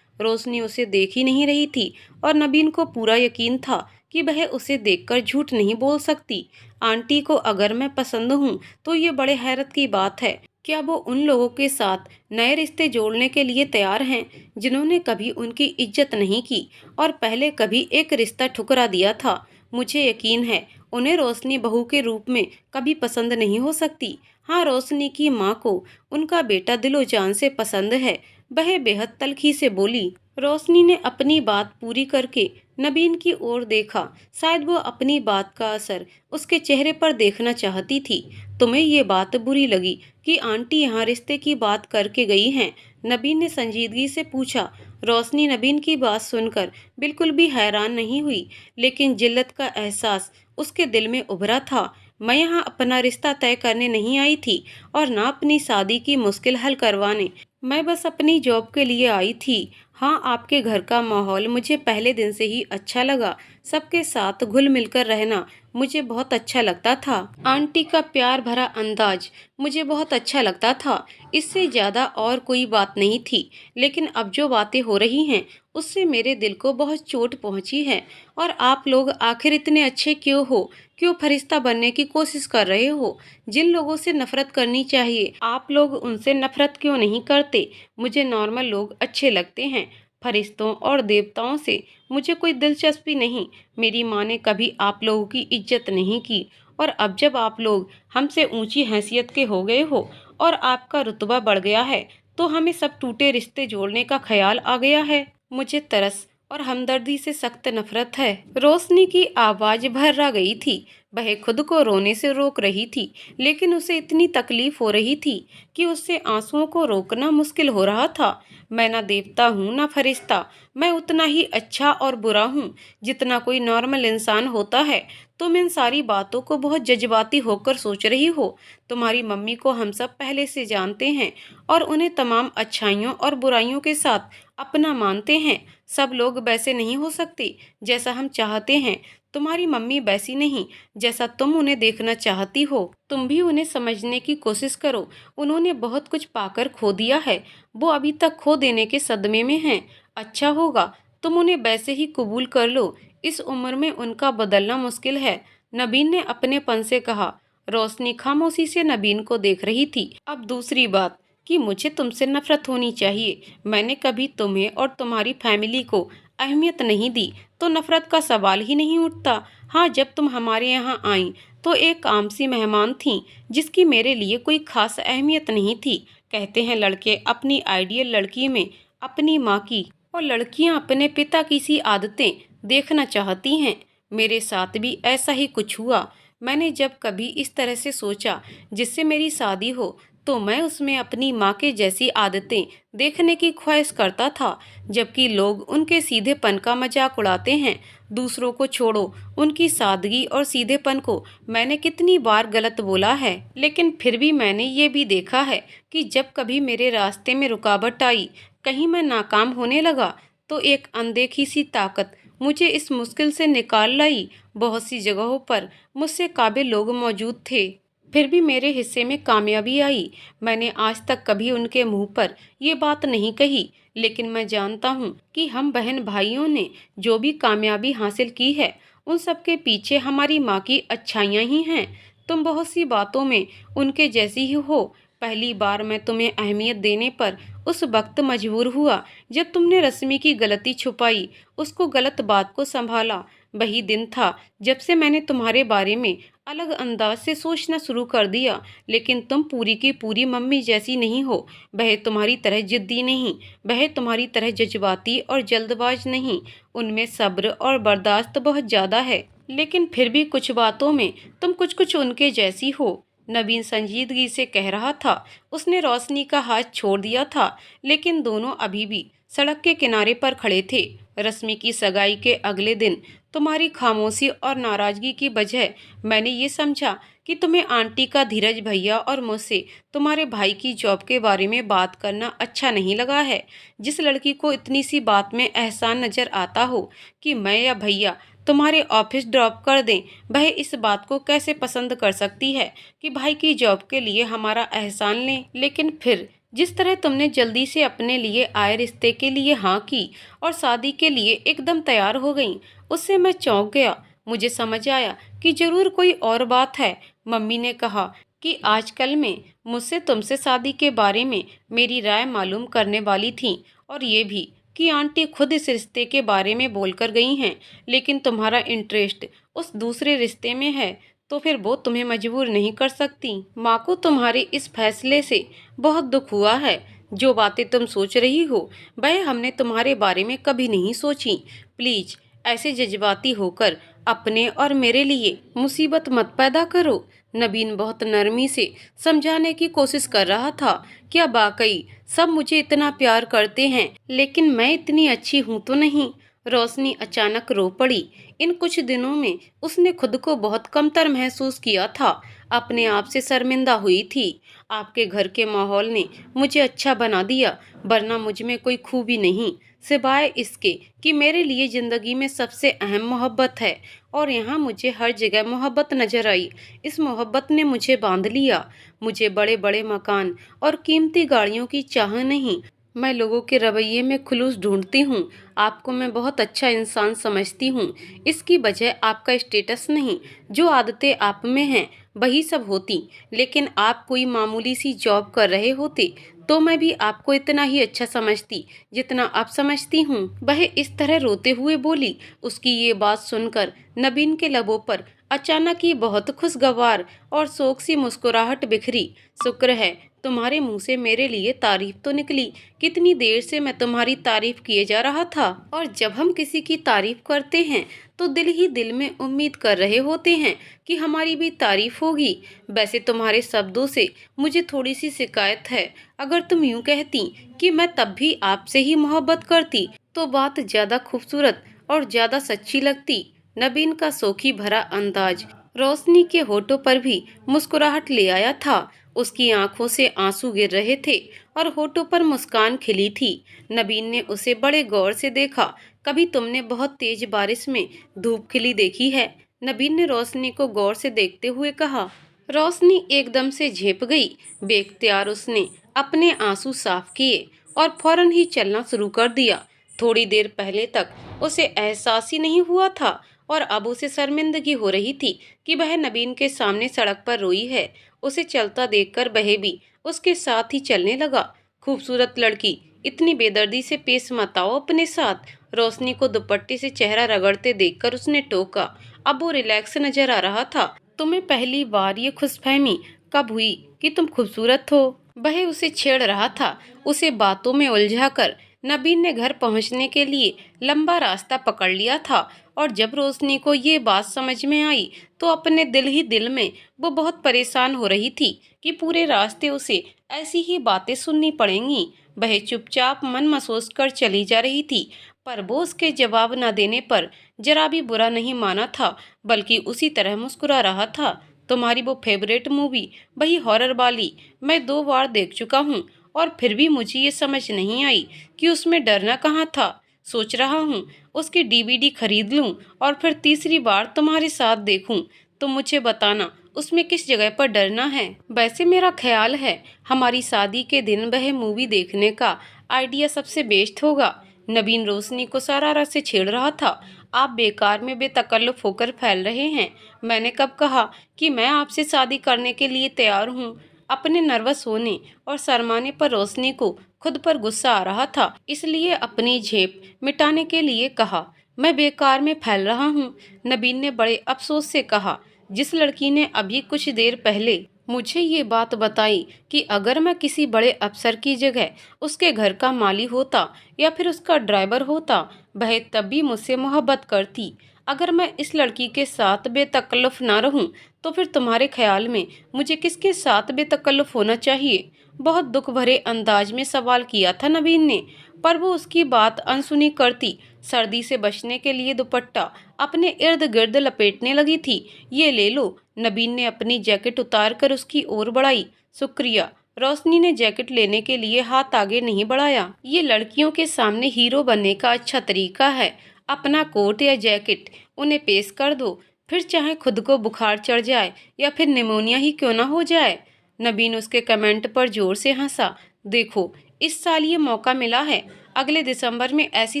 रोशनी उसे देख ही नहीं रही थी और नबीन को पूरा यकीन था कि वह उसे देखकर झूठ नहीं बोल सकती। आंटी को अगर मैं पसंद हूँ तो ये बड़े हैरत की बात है। क्या वो उन लोगों के साथ नए रिश्ते जोड़ने के लिए तैयार हैं जिन्होंने कभी उनकी इज्जत नहीं की और पहले कभी एक रिश्ता ठुकरा दिया था? मुझे यकीन है उन्हें रोशनी बहू के रूप में कभी पसंद नहीं हो सकती। हाँ, रोशनी की माँ को उनका बेटा दिलो जान से पसंद है। वह बेहद तल्खी से बोली। रोशनी ने अपनी बात पूरी करके नबीन की ओर देखा। शायद वो अपनी बात का असर उसके चेहरे पर देखना चाहती थी। तुम्हें ये बात बुरी लगी कि आंटी यहाँ रिश्ते की बात करके गई हैं? नबीन ने संजीदगी से पूछा। रोशनी नबीन की बात सुनकर बिल्कुल भी हैरान नहीं हुई, लेकिन जिल्लत का एहसास उसके दिल में उभरा था। मैं यहाँ अपना रिश्ता तय करने नहीं आई थी और ना अपनी शादी की मुश्किल हल करवाने। मैं बस अपनी जॉब के लिए आई थी। हाँ, आपके घर का माहौल मुझे पहले दिन से ही अच्छा लगा। सबके साथ घुल मिलकर रहना मुझे बहुत अच्छा लगता था। आंटी का प्यार भरा अंदाज मुझे बहुत अच्छा लगता था। इससे ज्यादा और कोई बात नहीं थी। लेकिन अब जो बातें हो रही हैं उससे मेरे दिल को बहुत चोट पहुंची है। और आप लोग आखिर इतने अच्छे क्यों हो? क्यों फरिश्ता बनने की कोशिश कर रहे हो? जिन लोगों से नफरत करनी चाहिए आप लोग उनसे नफरत क्यों नहीं करते? मुझे नॉर्मल लोग अच्छे लगते हैं। फरिश्तों और देवताओं से मुझे कोई दिलचस्पी नहीं। मेरी माँ ने कभी आप लोगों की इज्जत नहीं की और अब जब आप लोग हमसे ऊंची हैसियत के हो गए हो और आपका रुतबा बढ़ गया है तो हमें सब टूटे रिश्ते जोड़ने का ख्याल आ गया है। मुझे तरस और हमदर्दी से सख्त नफरत है। रोशनी की आवाज भर्रा गई थी। वह खुद को रोने से रोक रही थी, लेकिन उसे इतनी तकलीफ हो रही थी कि उससे आंसुओं को रोकना मुश्किल हो रहा था। मैं ना देवता हूँ ना फरिश्ता। मैं उतना ही अच्छा और बुरा हूँ जितना कोई नॉर्मल इंसान होता है। तुम इन सारी बातों को बहुत जज्बाती होकर सोच रही हो। तुम्हारी मम्मी को हम सब पहले से जानते हैं और उन्हें तमाम अच्छाइयों और बुराइयों के साथ अपना मानते हैं। सब लोग वैसे नहीं हो सकते जैसा हम चाहते हैं। तुम्हारी मम्मी वैसी नहीं जैसा तुम उन्हें देखना चाहती हो। तुम भी उन्हें समझने की कोशिश करो। उन्होंने बहुत कुछ पाकर खो दिया है। वो अभी तक खो देने के सदमे में हैं। अच्छा होगा तुम उन्हें वैसे ही कबूल कर लो। इस उम्र में उनका बदलना मुश्किल है। नबीन ने अपनेपन से कहा। रोशनी खामोशी से नबीन को देख रही थी। अब दूसरी बात कि मुझे तुमसे नफरत होनी चाहिए। मैंने कभी तुम्हें और तुम्हारी फैमिली को अहमियत नहीं दी तो नफरत का सवाल ही नहीं उठता। हाँ, जब तुम हमारे यहाँ आईं तो एक आम सी मेहमान थीं जिसकी मेरे लिए कोई खास अहमियत नहीं थी। कहते हैं लड़के अपनी आइडियल लड़की में अपनी माँ की और लड़कियाँ अपने पिता की सी आदतें देखना चाहती हैं। मेरे साथ भी ऐसा ही कुछ हुआ। मैंने जब कभी इस तरह से सोचा जिससे मेरी शादी हो तो मैं उसमें अपनी माँ के जैसी आदतें देखने की ख्वाहिश करता था। जबकि लोग उनके सीधेपन का मजाक उड़ाते हैं। दूसरों को छोड़ो, उनकी सादगी और सीधेपन को मैंने कितनी बार गलत बोला है, लेकिन फिर भी मैंने ये भी देखा है कि जब कभी मेरे रास्ते में रुकावट आई, कहीं मैं नाकाम होने लगा, तो एक अनदेखी सी ताकत मुझे इस मुश्किल से निकाल लाई। बहुत सी जगहों पर मुझसे काबिल लोग मौजूद थे, फिर भी मेरे हिस्से में कामयाबी आई। मैंने आज तक कभी उनके मुंह पर ये बात नहीं कही, लेकिन मैं जानता हूँ कि हम बहन भाइयों ने जो भी कामयाबी हासिल की है उन सब के पीछे हमारी माँ की अच्छाइयाँ ही हैं। तुम बहुत सी बातों में उनके जैसी ही हो। पहली बार मैं तुम्हें अहमियत देने पर उस वक्त मजबूर हुआ जब तुमने रश्मि की गलती छुपाई, उसको गलत बात को संभाला। वही दिन था जब से मैंने तुम्हारे बारे में अलग अंदाज से सोचना शुरू कर दिया। लेकिन तुम पूरी की पूरी मम्मी जैसी नहीं हो। वह तुम्हारी तरह जिद्दी नहीं, वह तुम्हारी तरह जज्बाती और जल्दबाज नहीं। उनमें सब्र और बर्दाश्त बहुत ज़्यादा है, लेकिन फिर भी कुछ बातों में तुम कुछ कुछ उनके जैसी हो। नबीन संजीदगी से कह रहा था। उसने रोशनी का हाथ छोड़ दिया था, लेकिन दोनों अभी भी सड़क के किनारे पर खड़े थे। रश्मि की सगाई के अगले दिन तुम्हारी खामोशी और नाराजगी की बजाय मैंने ये समझा कि तुम्हें आंटी का धीरज भैया और मुझसे तुम्हारे भाई की जॉब के बारे में बात करना अच्छा नहीं लगा है। जिस लड़की को इतनी सी बात में एहसान नजर आता हो कि मैं या भैया तुम्हारे ऑफिस ड्रॉप कर दें, वह इस बात को कैसे पसंद कर सकती है कि भाई की जॉब के लिए हमारा एहसान लें। लेकिन फिर जिस तरह तुमने जल्दी से अपने लिए आए रिश्ते के लिए हाँ की और शादी के लिए एकदम तैयार हो गई, उससे मैं चौंक गया। मुझे समझ आया कि जरूर कोई और बात है। मम्मी ने कहा कि आजकल में मुझसे तुमसे शादी के बारे में मेरी राय मालूम करने वाली थी, और ये भी कि आंटी खुद इस रिश्ते के बारे में बोलकर गई हैं। लेकिन तुम्हारा इंटरेस्ट उस दूसरे रिश्ते में है, तो फिर वो तुम्हें मजबूर नहीं कर सकती। माँ को तुम्हारे इस फैसले से बहुत दुख हुआ है। जो बातें तुम सोच रही हो वह हमने तुम्हारे बारे में कभी नहीं सोची। प्लीज ऐसे जज्बाती होकर अपने और मेरे लिए मुसीबत मत पैदा करो। नबीन बहुत नरमी से समझाने की कोशिश कर रहा था। क्या वाकई सब मुझे इतना प्यार करते हैं, लेकिन मैं इतनी अच्छी हूँ तो नहीं? रोशनी अचानक रो पड़ी। इन कुछ दिनों में उसने खुद को बहुत कमतर महसूस किया था, अपने आप से शर्मिंदा हुई थी। आपके घर के माहौल ने मुझे अच्छा बना दिया, वरना मुझ में कोई खूबी नहीं, सिवाय इसके कि मेरे लिए जिंदगी में सबसे अहम मोहब्बत है। और यहाँ मुझे हर जगह मोहब्बत नजर आई। इस मोहब्बत ने मुझे बांध लिया। मुझे बड़े बड़े मकान और कीमती गाड़ियों की चाह नहीं, मैं लोगों के रवैये में खुलूस ढूंढती हूँ। आपको मैं बहुत अच्छा इंसान समझती हूँ, इसकी वजह आपका स्टेटस नहीं, जो आदतें आप में हैं वही सब होती। लेकिन आप कोई मामूली सी जॉब कर रहे होते तो मैं भी आपको इतना ही अच्छा समझती जितना आप समझती हूँ। वह इस तरह रोते हुए बोली। उसकी ये बात सुनकर नबीन के लबों पर अचानक ही बहुत खुशगवार और शोक सी मुस्कुराहट बिखरी। शुक्र है तुम्हारे मुंह से मेरे लिए तारीफ तो निकली। कितनी देर से मैं तुम्हारी तारीफ किए जा रहा था। और जब हम किसी की तारीफ करते हैं तो दिल ही दिल में उम्मीद कर रहे होते हैं कि हमारी भी तारीफ होगी। वैसे तुम्हारे शब्दों से मुझे थोड़ी सी शिकायत है। अगर तुम यूं कहती कि मैं तब भी आपसे ही मोहब्बत करती तो बात ज्यादा खूबसूरत और ज्यादा सच्ची लगती। नबीन का शोखी भरा अंदाज रोशनी के होठों पर भी मुस्कुराहट ले आया था। उसकी आंखों से आंसू गिर रहे थे और होठों पर मुस्कान खिली थी। नबीन ने उसे बड़े गौर से देखा। कभी तुमने बहुत तेज बारिश में धूप खिली देखी है? नबीन ने रोशनी को गौर से देखते हुए कहा। रोशनी एकदम से झेप गई। बेख्तियार उसने अपने आंसू साफ किए और फौरन ही चलना शुरू कर दिया। थोड़ी देर पहले तक उसे एहसास ही नहीं हुआ था, और अब उसे शर्मिंदगी हो रही थी कि वह नबीन के सामने सड़क पर रोई है। उसे चलता देखकर वह भी उसके साथ ही चलने लगा। खूबसूरत लड़की, इतनी बेदर्दी से पेश मत आओ अपने साथ। रोशनी को दुपट्टे से चेहरा रगड़ते देखकर उसने टोका। अब वो रिलैक्स नजर आ रहा था। तुम्हें पहली बार ये खुशफहमी कब हुई कि तुम खूबसूरत हो? वह उसे छेड़ रहा था। उसे बातों में उलझाकर नबीन ने घर पहुंचने के लिए लंबा रास्ता पकड़ लिया था। और जब रोशनी को ये बात समझ में आई तो अपने दिल ही दिल में वो बहुत परेशान हो रही थी कि पूरे रास्ते उसे ऐसी ही बातें सुननी पड़ेंगी। वह चुपचाप मन महसूस कर चली जा रही थी, पर वो उसके जवाब न देने पर जरा भी बुरा नहीं माना था, बल्कि उसी तरह मुस्कुरा रहा था। तुम्हारी वो फेवरेट मूवी, वही हॉरर वाली, मैं 2 बार देख चुका हूँ, और फिर भी मुझे ये समझ नहीं आई कि उसमें डरना कहाँ था। सोच रहा हूँ उसकी डीवीडी खरीद लूं और फिर तीसरी बार तुम्हारे साथ देखूं। तो मुझे बताना उसमें किस जगह पर डरना है। वैसे मेरा ख्याल है हमारी शादी के दिन वह मूवी देखने का आइडिया सबसे बेस्ट होगा। नबीन रोशनी को शरारत से छेड़ रहा था। आप बेकार में बेतकल्लुफ होकर फैल रहे हैं। मैंने कब कहा कि मैं आपसे शादी करने के लिए तैयार हूँ? अपने नर्वस होने और शर्माने पर रोशनी को खुद पर गुस्सा आ रहा था, इसलिए अपनी झेप मिटाने के लिए कहा, मैं बेकार में फैल रहा हूँ। नबीन ने बड़े अफसोस से कहा। जिस लड़की ने अभी कुछ देर पहले मुझे ये बात बताई कि अगर मैं किसी बड़े अफसर की जगह उसके घर का माली होता या फिर उसका ड्राइवर होता, वह तब भी मुझसे मोहब्बत करती, अगर मैं इस लड़की के साथ बेतकल्लुफ़ ना रहूं, तो फिर तुम्हारे ख्याल में मुझे किसके साथ बेतकल्लुफ़ होना चाहिए? बहुत दुख भरे अंदाज में सवाल किया था नबीन ने, पर वो उसकी बात अनसुनी करती सर्दी से बचने के लिए दुपट्टा अपने इर्द गिर्द लपेटने लगी थी। ये ले लो। नबीन ने अपनी जैकेट उतार कर उसकी ओर बढ़ाई। शुक्रिया। रोशनी ने जैकेट लेने के लिए हाथ आगे नहीं बढ़ाया। ये लड़कियों के सामने हीरो बनने का अच्छा तरीका है। अपना कोट या जैकेट उन्हें पेश कर दो, फिर चाहे खुद को बुखार चढ़ जाए या फिर निमोनिया ही क्यों ना हो जाए। नबीन उसके कमेंट पर जोर से हंसा। देखो, इस साल ये मौका मिला है, अगले दिसंबर में ऐसी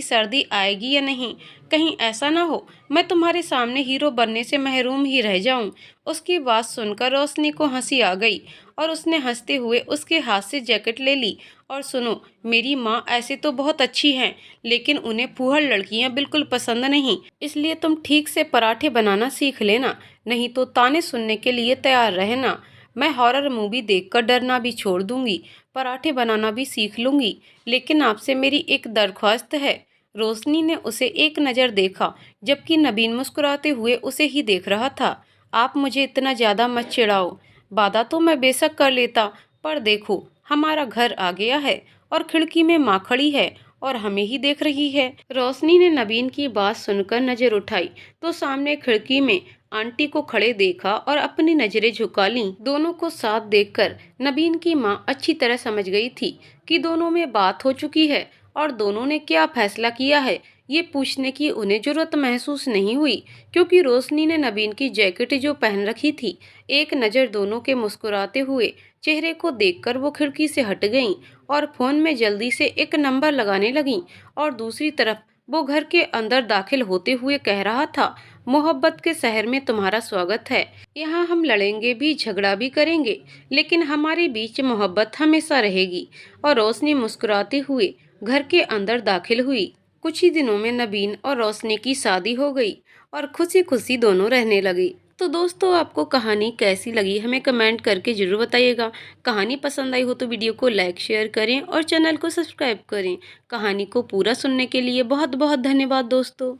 सर्दी आएगी या नहीं, कहीं ऐसा ना हो मैं तुम्हारे सामने हीरो बनने से महरूम ही रह जाऊं। उसकी बात सुनकर रोशनी को हंसी आ गई और उसने हंसते हुए उसके हाथ से जैकेट ले ली। और सुनो, मेरी माँ ऐसे तो बहुत अच्छी हैं, लेकिन उन्हें फूहड़ लड़कियां बिल्कुल पसंद नहीं, इसलिए तुम ठीक से पराठे बनाना सीख लेना, नहीं तो ताने सुनने के लिए तैयार रहना। मैं हॉरर मूवी देखकर डरना भी छोड़ दूंगी, पराठे बनाना भी सीख लूंगी, लेकिन आपसे मेरी एक दरख्वास्त है। रोशनी ने उसे एक नज़र देखा, जबकि नबीन मुस्कुराते हुए उसे ही देख रहा था। आप मुझे इतना ज़्यादा मत चिढ़ाओ। वादा तो मैं बेशक कर लेता, पर देखो, हमारा घर आ गया है और खिड़की में माँ खड़ी है और हमें ही देख रही है। रोशनी ने नबीन की बात सुनकर नजर उठाई तो सामने खिड़की में आंटी को खड़े देखा और अपनी नजरें झुका लीं। दोनों को साथ देखकर नबीन की माँ अच्छी तरह समझ गई थी कि दोनों में बात हो चुकी है और दोनों ने क्या फैसला किया है, ये पूछने की उन्हें जरूरत महसूस नहीं हुई, क्योंकि रोशनी ने नबीन की जैकेट जो पहन रखी थी, एक नज़र दोनों के मुस्कुराते हुए चेहरे को देखकर वो खिड़की से हट गईं और फोन में जल्दी से एक नंबर लगाने लगीं। और दूसरी तरफ वो घर के अंदर दाखिल होते हुए कह रहा था, मोहब्बत के शहर में तुम्हारा स्वागत है। यहाँ हम लड़ेंगे भी, झगड़ा भी करेंगे, लेकिन हमारे बीच मोहब्बत हमेशा रहेगी। और रोशनी मुस्कुराते हुए घर के अंदर दाखिल हुई। कुछ ही दिनों में नबीन और रोशनी की शादी हो गई और खुशी खुशी दोनों रहने लगी। तो दोस्तों, आपको कहानी कैसी लगी हमें कमेंट करके जरूर बताइएगा। कहानी पसंद आई हो तो वीडियो को लाइक शेयर करें और चैनल को सब्सक्राइब करें। कहानी को पूरा सुनने के लिए बहुत बहुत धन्यवाद दोस्तों।